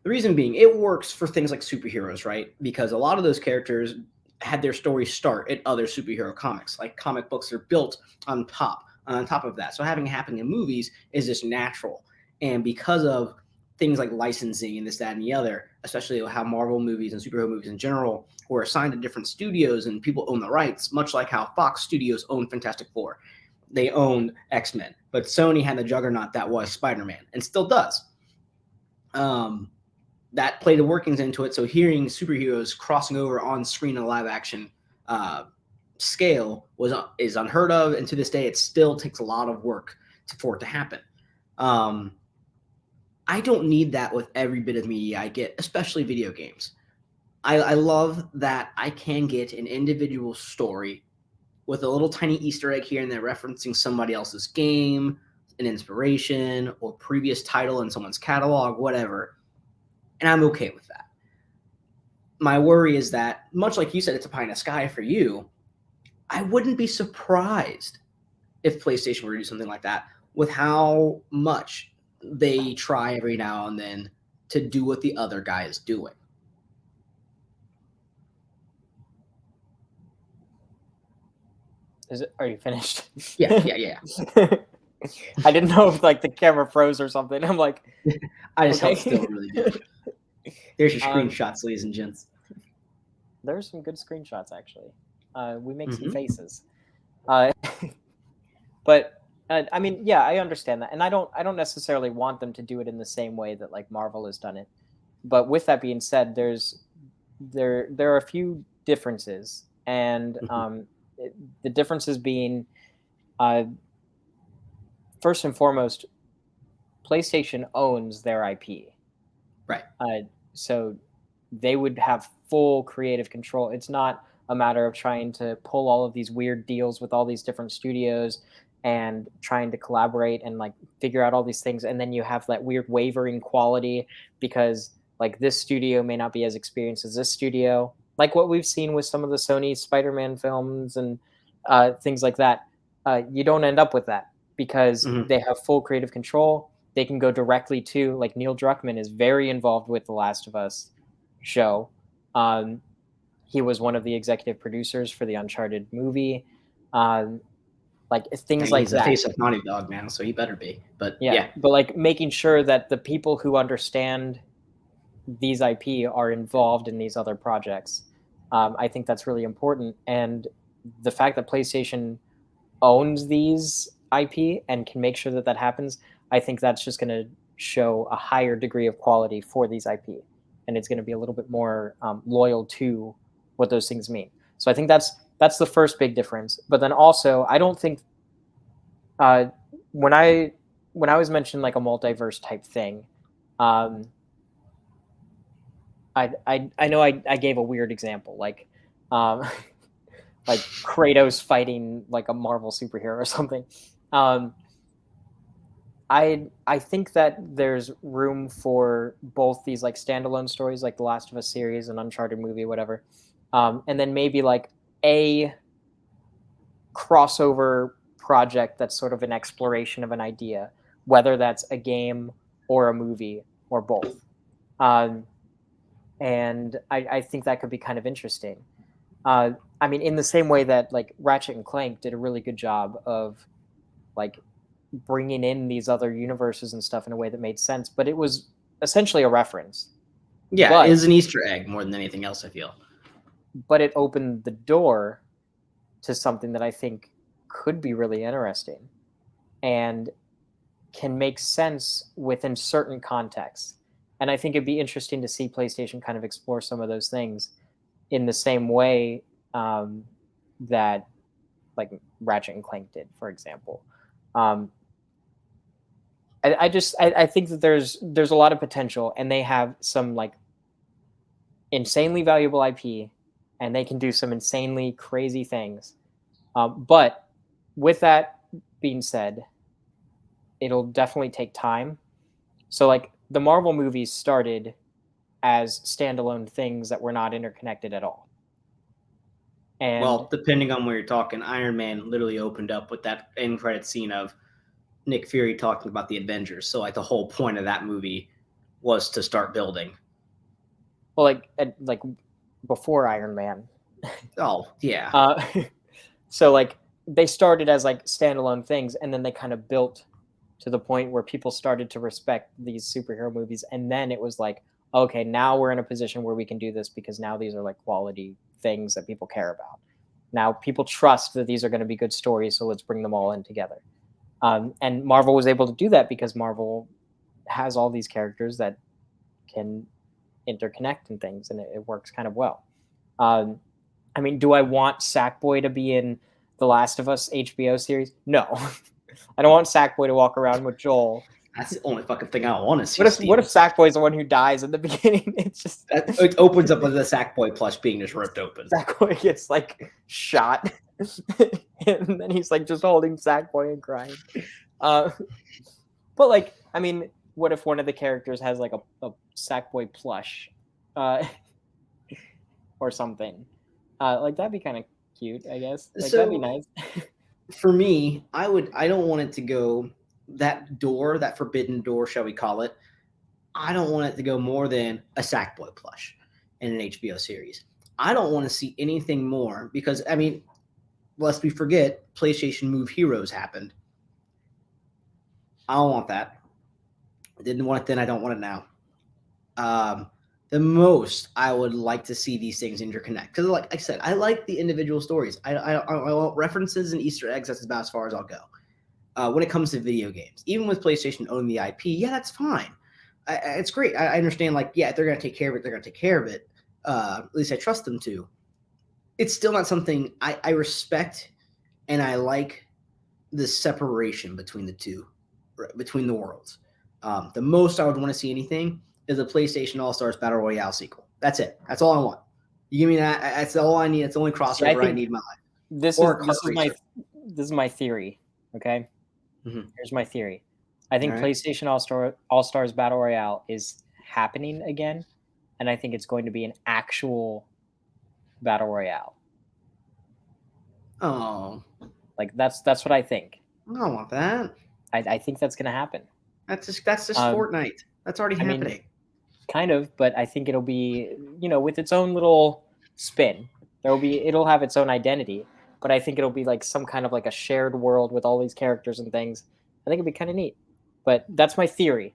A: The reason being, it works for things like superheroes, right? Because a lot of those characters had their stories start in other superhero comics. Like comic books are built on top of that. So having it happen in movies is just natural. And because of things like licensing and this, that, and the other, especially how Marvel movies and superhero movies in general were assigned to different studios and people own the rights, much like how Fox Studios owned Fantastic Four. They owned X-Men, but Sony had the juggernaut that was Spider-Man and still does. That played the workings into it. So hearing superheroes crossing over on screen in a live action scale is unheard of, and to this day, it still takes a lot of work for it to happen. I don't need that with every bit of media I get, especially video games. I love that I can get an individual story with a little tiny Easter egg here and there referencing somebody else's game, an inspiration, or previous title in someone's catalog, whatever. And I'm okay with that. My worry is that, much like you said, it's a pie in the sky for you. I wouldn't be surprised if PlayStation were to do something like that with how much they try every now and then to do what the other guy is doing.
B: Are you finished?
A: Yeah.
B: I didn't know if like the camera froze or something. I'm like,
A: I just held still really good. There's your screenshots, ladies and gents.
B: There's some good screenshots, actually. We make some faces. But I mean, yeah, I understand that, and I don't necessarily want them to do it in the same way that like Marvel has done it. But with that being said, there are a few differences, and the differences being, first and foremost, PlayStation owns their IP.
A: Right.
B: So they would have full creative control. It's not a matter of trying to pull all of these weird deals with all these different studios and trying to collaborate and like figure out all these things. And then you have that weird wavering quality because like this studio may not be as experienced as this studio, like what we've seen with some of the Sony Spider-Man films and things like that. You don't end up with that because they have full creative control. They can go directly to, like, Neil Druckmann is very involved with The Last of Us show. He was one of the executive producers for the Uncharted movie. Like things like
A: he's
B: that.
A: He's the face of Naughty Dog now, so he better be. But yeah.
B: But like making sure that the people who understand these IP are involved in these other projects. I think that's really important. And the fact that PlayStation owns these IP and can make sure that that happens, I think that's just going to show a higher degree of quality for these IP, and it's going to be a little bit more loyal to what those things mean. So I think that's the first big difference. But then also, I don't think when I was mentioned like a multiverse type thing, I know I gave a weird example, like like Kratos fighting like a Marvel superhero or something. I think that there's room for both these like standalone stories, like the Last of Us series and Uncharted movie, whatever, and then maybe like a crossover project that's sort of an exploration of an idea whether that's a game or a movie or both. And I think that could be kind of interesting. I mean, in the same way that like Ratchet and Clank did a really good job of like bringing in these other universes and stuff in a way that made sense, but it was essentially a reference.
A: Yeah, it is an Easter egg more than anything else, I feel.
B: But it opened the door to something that I think could be really interesting and can make sense within certain contexts. And I think it'd be interesting to see PlayStation kind of explore some of those things in the same way that like Ratchet and Clank did, for example. I think that there's a lot of potential, and they have some like insanely valuable IP, and they can do some insanely crazy things. But with that being said, it'll definitely take time. So like the Marvel movies started as standalone things that were not interconnected at all. And
A: well, depending on where you're talking, Iron Man literally opened up with that end credit scene of Nick Fury talking about the Avengers. So like the whole point of that movie was to start building.
B: Well, like before Iron Man.
A: Oh yeah.
B: So like they started as like standalone things, and then they kind of built to the point where people started to respect these superhero movies, and then it was like, okay, now we're in a position where we can do this because now these are like quality things that people care about. Now people trust that these are going to be good stories, so let's bring them all in together. And Marvel was able to do that because Marvel has all these characters that can interconnect and things, and it works kind of well. I mean, do I want Sackboy to be in the Last of Us HBO series? No. I don't want Sackboy to walk around with Joel.
A: That's the only fucking thing I want to see.
B: What if Sackboy's the one who dies in the beginning? It's just
A: it opens up with the Sackboy plush being just ripped open.
B: Sackboy gets like shot, and then he's like just holding Sackboy and crying. But like, I mean, what if one of the characters has like a Sackboy plush, or something? Like that'd be kind of cute, I guess. Like that'd be nice.
A: For me, I don't want it to go that door, that forbidden door, shall we call it. I don't want it to go more than a Sackboy plush in an HBO series. I don't want to see anything more because, I mean, lest we forget, PlayStation Move Heroes happened. I don't want that. I didn't want it then. I don't want it now. The most I would like to see these things interconnect because, like I said, I like the individual stories. I want references and Easter eggs. That's about as far as I'll go. When it comes to video games, even with PlayStation owning the IP, yeah, that's fine. It's great. I understand. Like, yeah, if they're gonna take care of it, they're gonna take care of it. At least I trust them to. It's still not something I respect, and I like the separation between the two, between the worlds. The most I would want to see anything is a PlayStation All-Stars Battle Royale sequel. That's it. That's all I want. You give me that. That's all I need. That's the only crossover I need in my life.
B: This is my theory. Okay. Mm-hmm. Here's my theory. I think PlayStation All-Stars Battle Royale is happening again, and I think it's going to be an actual Battle Royale.
A: Oh.
B: Like that's what I think.
A: I don't want that.
B: I think that's going to happen.
A: That's just Fortnite. That's already happening.
B: Mean, kind of, but I think it'll be, with its own little spin. It'll have its own identity, but I think it'll be like some kind of like a shared world with all these characters and things. I think it'd be kind of neat. But that's my theory,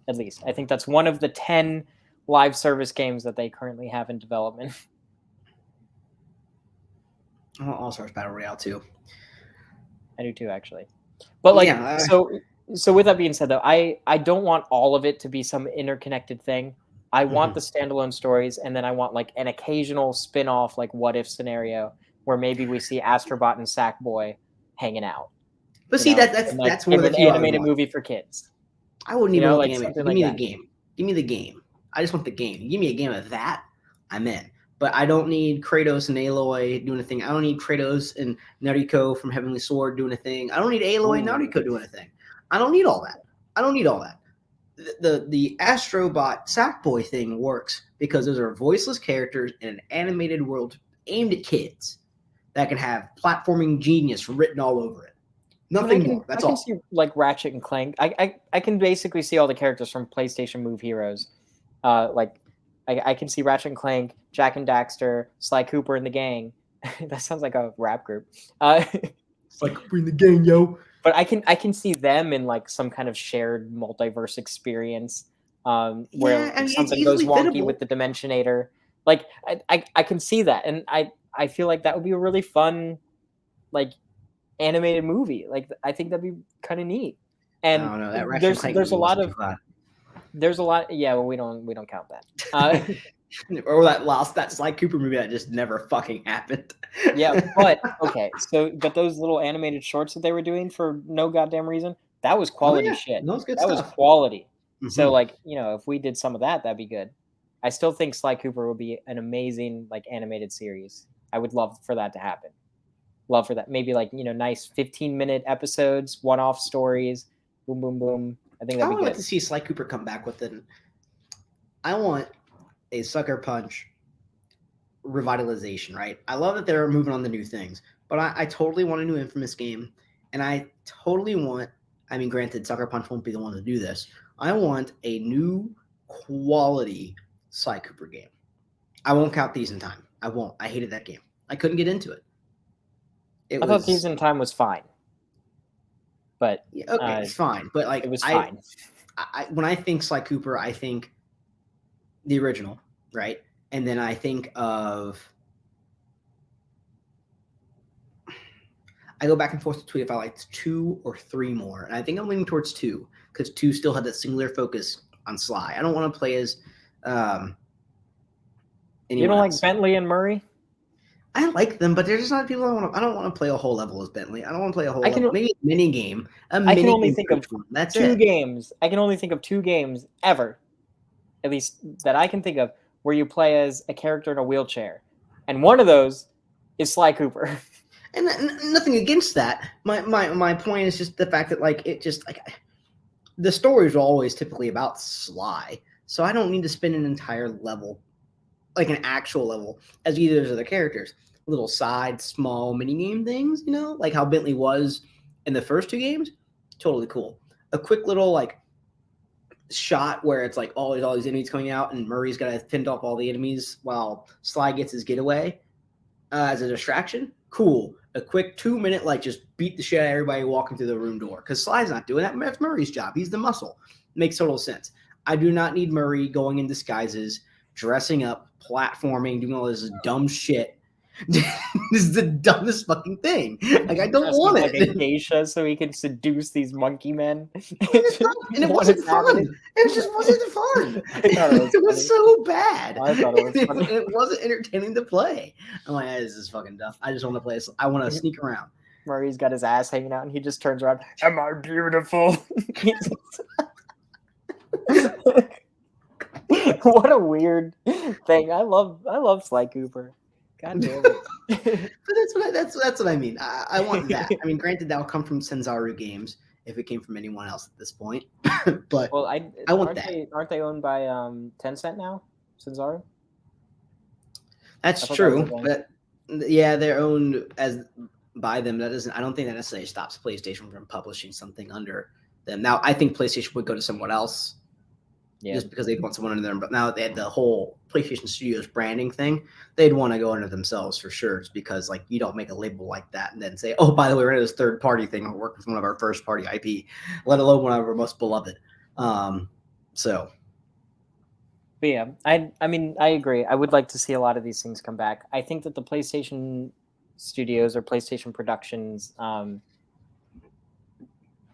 B: at least. I think that's one of the 10 live service games that they currently have in development.
A: I want All-Stars Battle Royale too.
B: I do too, actually. But like, so with that being said, though, I don't want all of it to be some interconnected thing. I want the standalone stories, and then I want like an occasional spin-off, like what if scenario where maybe we see Astrobot and Sackboy hanging out.
A: But see, that's one of the
B: few animated movie for kids.
A: I wouldn't even want the game. Give me the game. Give me the game. I just want the game. Give me a game of that, I'm in. But I don't need Kratos and Aloy doing a thing. I don't need Kratos and Nariko from Heavenly Sword doing a thing. I don't need Aloy and Nariko doing a thing. I don't need all that. The Astrobot Sackboy thing works because those are voiceless characters in an animated world aimed at kids that can have platforming genius written all over it. Nothing more. That's all.
B: I can see like Ratchet and Clank. I can basically see all the characters from PlayStation Move Heroes. Like I can see Ratchet and Clank, Jack and Daxter, Sly Cooper and the gang. That sounds like a rap group.
A: Sly Cooper and the gang, yo.
B: But I can see them in like some kind of shared multiverse experience, where something goes wonky with the Dimensionator. Like I can see that, and I feel like that would be a really fun, like, animated movie. Like I think that'd be kind of neat. And
A: I don't know, that
B: there's a lot of yeah. Well, we don't count that.
A: Or that Sly Cooper movie that just never fucking happened.
B: Yeah, but okay. But those little animated shorts that they were doing for no goddamn reason, that was quality shit.
A: That was good
B: stuff.
A: Was
B: quality. Mm-hmm. So like, if we did some of that, that'd be good. I still think Sly Cooper would be an amazing like animated series. I would love for that to happen. Love for that. Maybe like, nice 15-minute episodes, one-off stories. Boom, boom, boom. I think that'd be good.
A: I would like to see Sly Cooper come back with it. I want a Sucker Punch revitalization, right? I love that they're moving on the new things, but I totally want a new Infamous game, and I totally want, granted, Sucker Punch won't be the one to do this. I want a new quality Sly Cooper game. I won't count Thieves in Time. I won't. I hated that game. I couldn't get into it.
B: I thought Thieves in Time was fine. But
A: okay, it's fine. But like
B: it was fine.
A: When I think Sly Cooper, I think the original, right? And then I think of, I go back and forth to tweet if I liked 2 or 3 more. And I think I'm leaning towards 2 because 2 still had that singular focus on Sly. I don't want to play as anyone
B: You don't
A: else.
B: Like Bentley and Murray?
A: I like them, but they're just not people I don't want to play a whole level as Bentley. I don't want to play a whole level. Maybe a mini game.
B: I can only think of
A: That's
B: 2 games. I can only think of 2 games ever, at least that I can think of, where you play as a character in a wheelchair. And one of those is Sly Cooper.
A: And nothing against that. My point is just the fact that the stories are always typically about Sly, so I don't need to spend an entire level, like an actual level, as either of the characters. Little side, small mini game things, like how Bentley was in the first 2 games. Totally cool. A quick little like shot where it's like all these enemies coming out, and Murray's got to fend off all the enemies while Sly gets his getaway as a distraction. Cool. A quick 2-minute, like, just beat the shit out of everybody walking through the room door. Because Sly's not doing that. That's Murray's job. He's the muscle. Makes total sense. I do not need Murray going in disguises, dressing up, platforming, doing all this dumb shit. This is the dumbest fucking thing. Like, I don't want it.
B: Like a geisha so he can seduce these monkey men.
A: And it wasn't fun. It just wasn't fun. It was so bad.
B: I thought it was funny.
A: It wasn't entertaining to play. I'm like, this is fucking dumb. I just want to play. I want to sneak around.
B: Murray's got his ass hanging out, and he just turns around. Am I beautiful? What a weird thing. I love Sly Cooper. God damn it.
A: But that's what I mean. I want that. Granted, that will come from Senzaru Games if it came from anyone else at this point. But
B: well,
A: I want that.
B: Aren't they owned by Tencent now? Senzaru?
A: That's true. But yeah, they're owned by them. That doesn't. I don't think that necessarily stops PlayStation from publishing something under them. Now, I think PlayStation would go to someone else. Yeah. Just because they'd want someone under them. But now that they had the whole PlayStation Studios branding thing, they'd want to go under themselves for sure. It's because you don't make a label like that and then say, oh, by the way, we're in this third party thing. We'll work with one of our first party IP, let alone one of our most beloved. So.
B: But yeah, I agree. I would like to see a lot of these things come back. I think that the PlayStation Studios or PlayStation Productions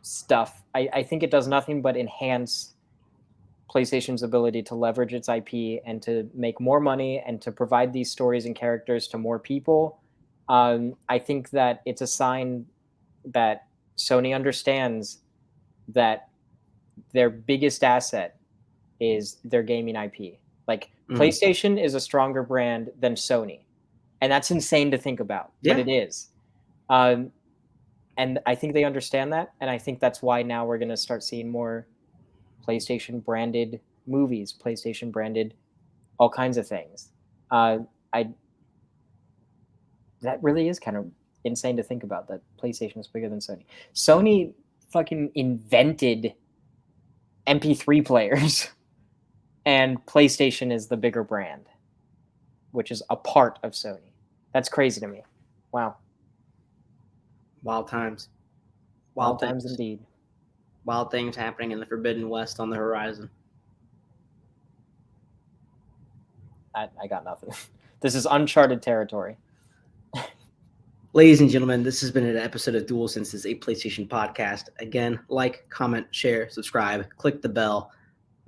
B: stuff, I think it does nothing but enhance PlayStation's ability to leverage its IP and to make more money and to provide these stories and characters to more people. I think that it's a sign that Sony understands that their biggest asset is their gaming IP. PlayStation is a stronger brand than Sony. And that's insane to think about, but it is. And I think they understand that. And I think that's why now we're going to start seeing more PlayStation branded movies, PlayStation branded all kinds of things. That really is kind of insane to think about that PlayStation is bigger than Sony. Sony fucking invented MP3 players, and PlayStation is the bigger brand, which is a part of Sony. That's crazy to me. Wow.
A: Wild times.
B: Wild times indeed.
A: Wild things happening in the Forbidden West on the horizon.
B: I got nothing. This is uncharted territory.
A: Ladies and gentlemen, this has been an episode of Dual Senses, a PlayStation podcast. Again, like, comment, share, subscribe, click the bell,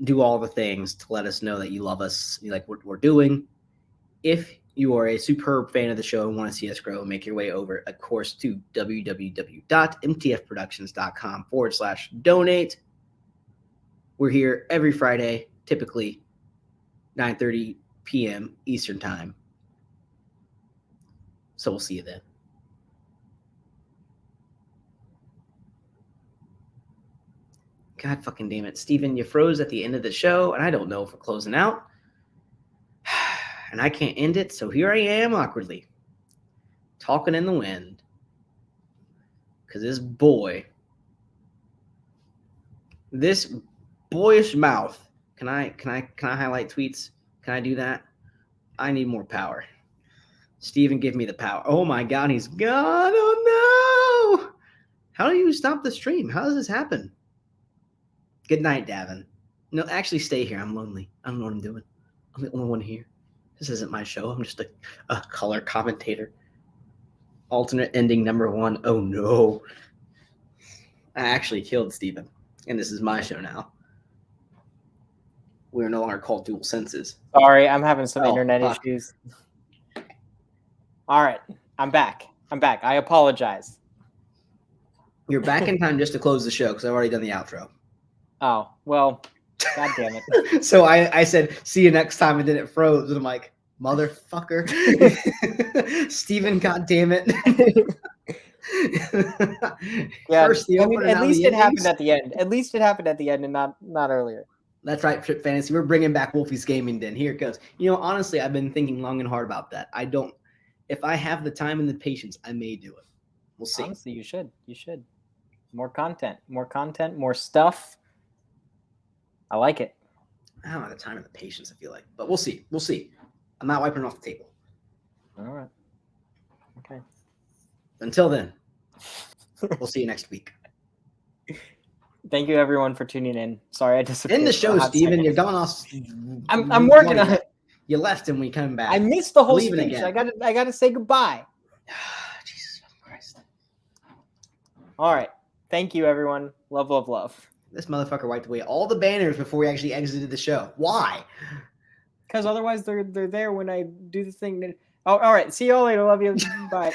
A: do all the things to let us know that you love us, you like what we're doing. If you are a superb fan of the show and want to see us grow, make your way over, of course, to www.mtfproductions.com/donate. We're here every Friday, typically 9:30 p.m. Eastern Time. So we'll see you then. God fucking damn it. Steven, you froze at the end of the show, and I don't know if we're closing out. And I can't end it, so here I am awkwardly talking in the wind. Because this boyish mouth. Can I highlight tweets? Can I do that? I need more power. Steven, give me the power. Oh my God, he's gone. Oh no. How do you stop the stream? How does this happen? Good night, Davin. No, actually stay here. I'm lonely. I don't know what I'm doing. I'm the only one here. This isn't my show. I'm just a color commentator. Alternate ending number 1. Oh no. I actually killed Steven. And this is my show now. We're no longer called Dual Senses.
B: Sorry, I'm having some internet issues. All right. I'm back. I apologize.
A: You're back in time just to close the show because I've already done the outro.
B: Oh, well, God damn it.
A: So I said, see you next time, and then it froze. And I'm like, motherfucker. Steven, God damn it.
B: Yeah, first the opener, at least it happened at the end. At least it happened at the end and not earlier.
A: That's right, Trip Fantasy. We're bringing back Wolfie's Gaming Den. Here it goes. Honestly, I've been thinking long and hard about that. If I have the time and the patience, I may do it. We'll see.
B: Honestly, you should. More content, more stuff. I like it.
A: I don't have the time and the patience, I feel like. But we'll see. I'm not wiping it off the table.
B: All right. Okay.
A: Until then, we'll see you next week.
B: Thank you, everyone, for tuning in. Sorry, I disappeared.
A: End the show, Steven. You're gone off.
B: I'm working on it.
A: You left and we come back.
B: I missed the whole speech. I gotta say goodbye.
A: Jesus Christ.
B: All right. Thank you, everyone. Love.
A: This motherfucker wiped away all the banners before we actually exited the show. Why?
B: Because otherwise they're there when I do the thing. Oh, all right. See you all later. Love you. Bye.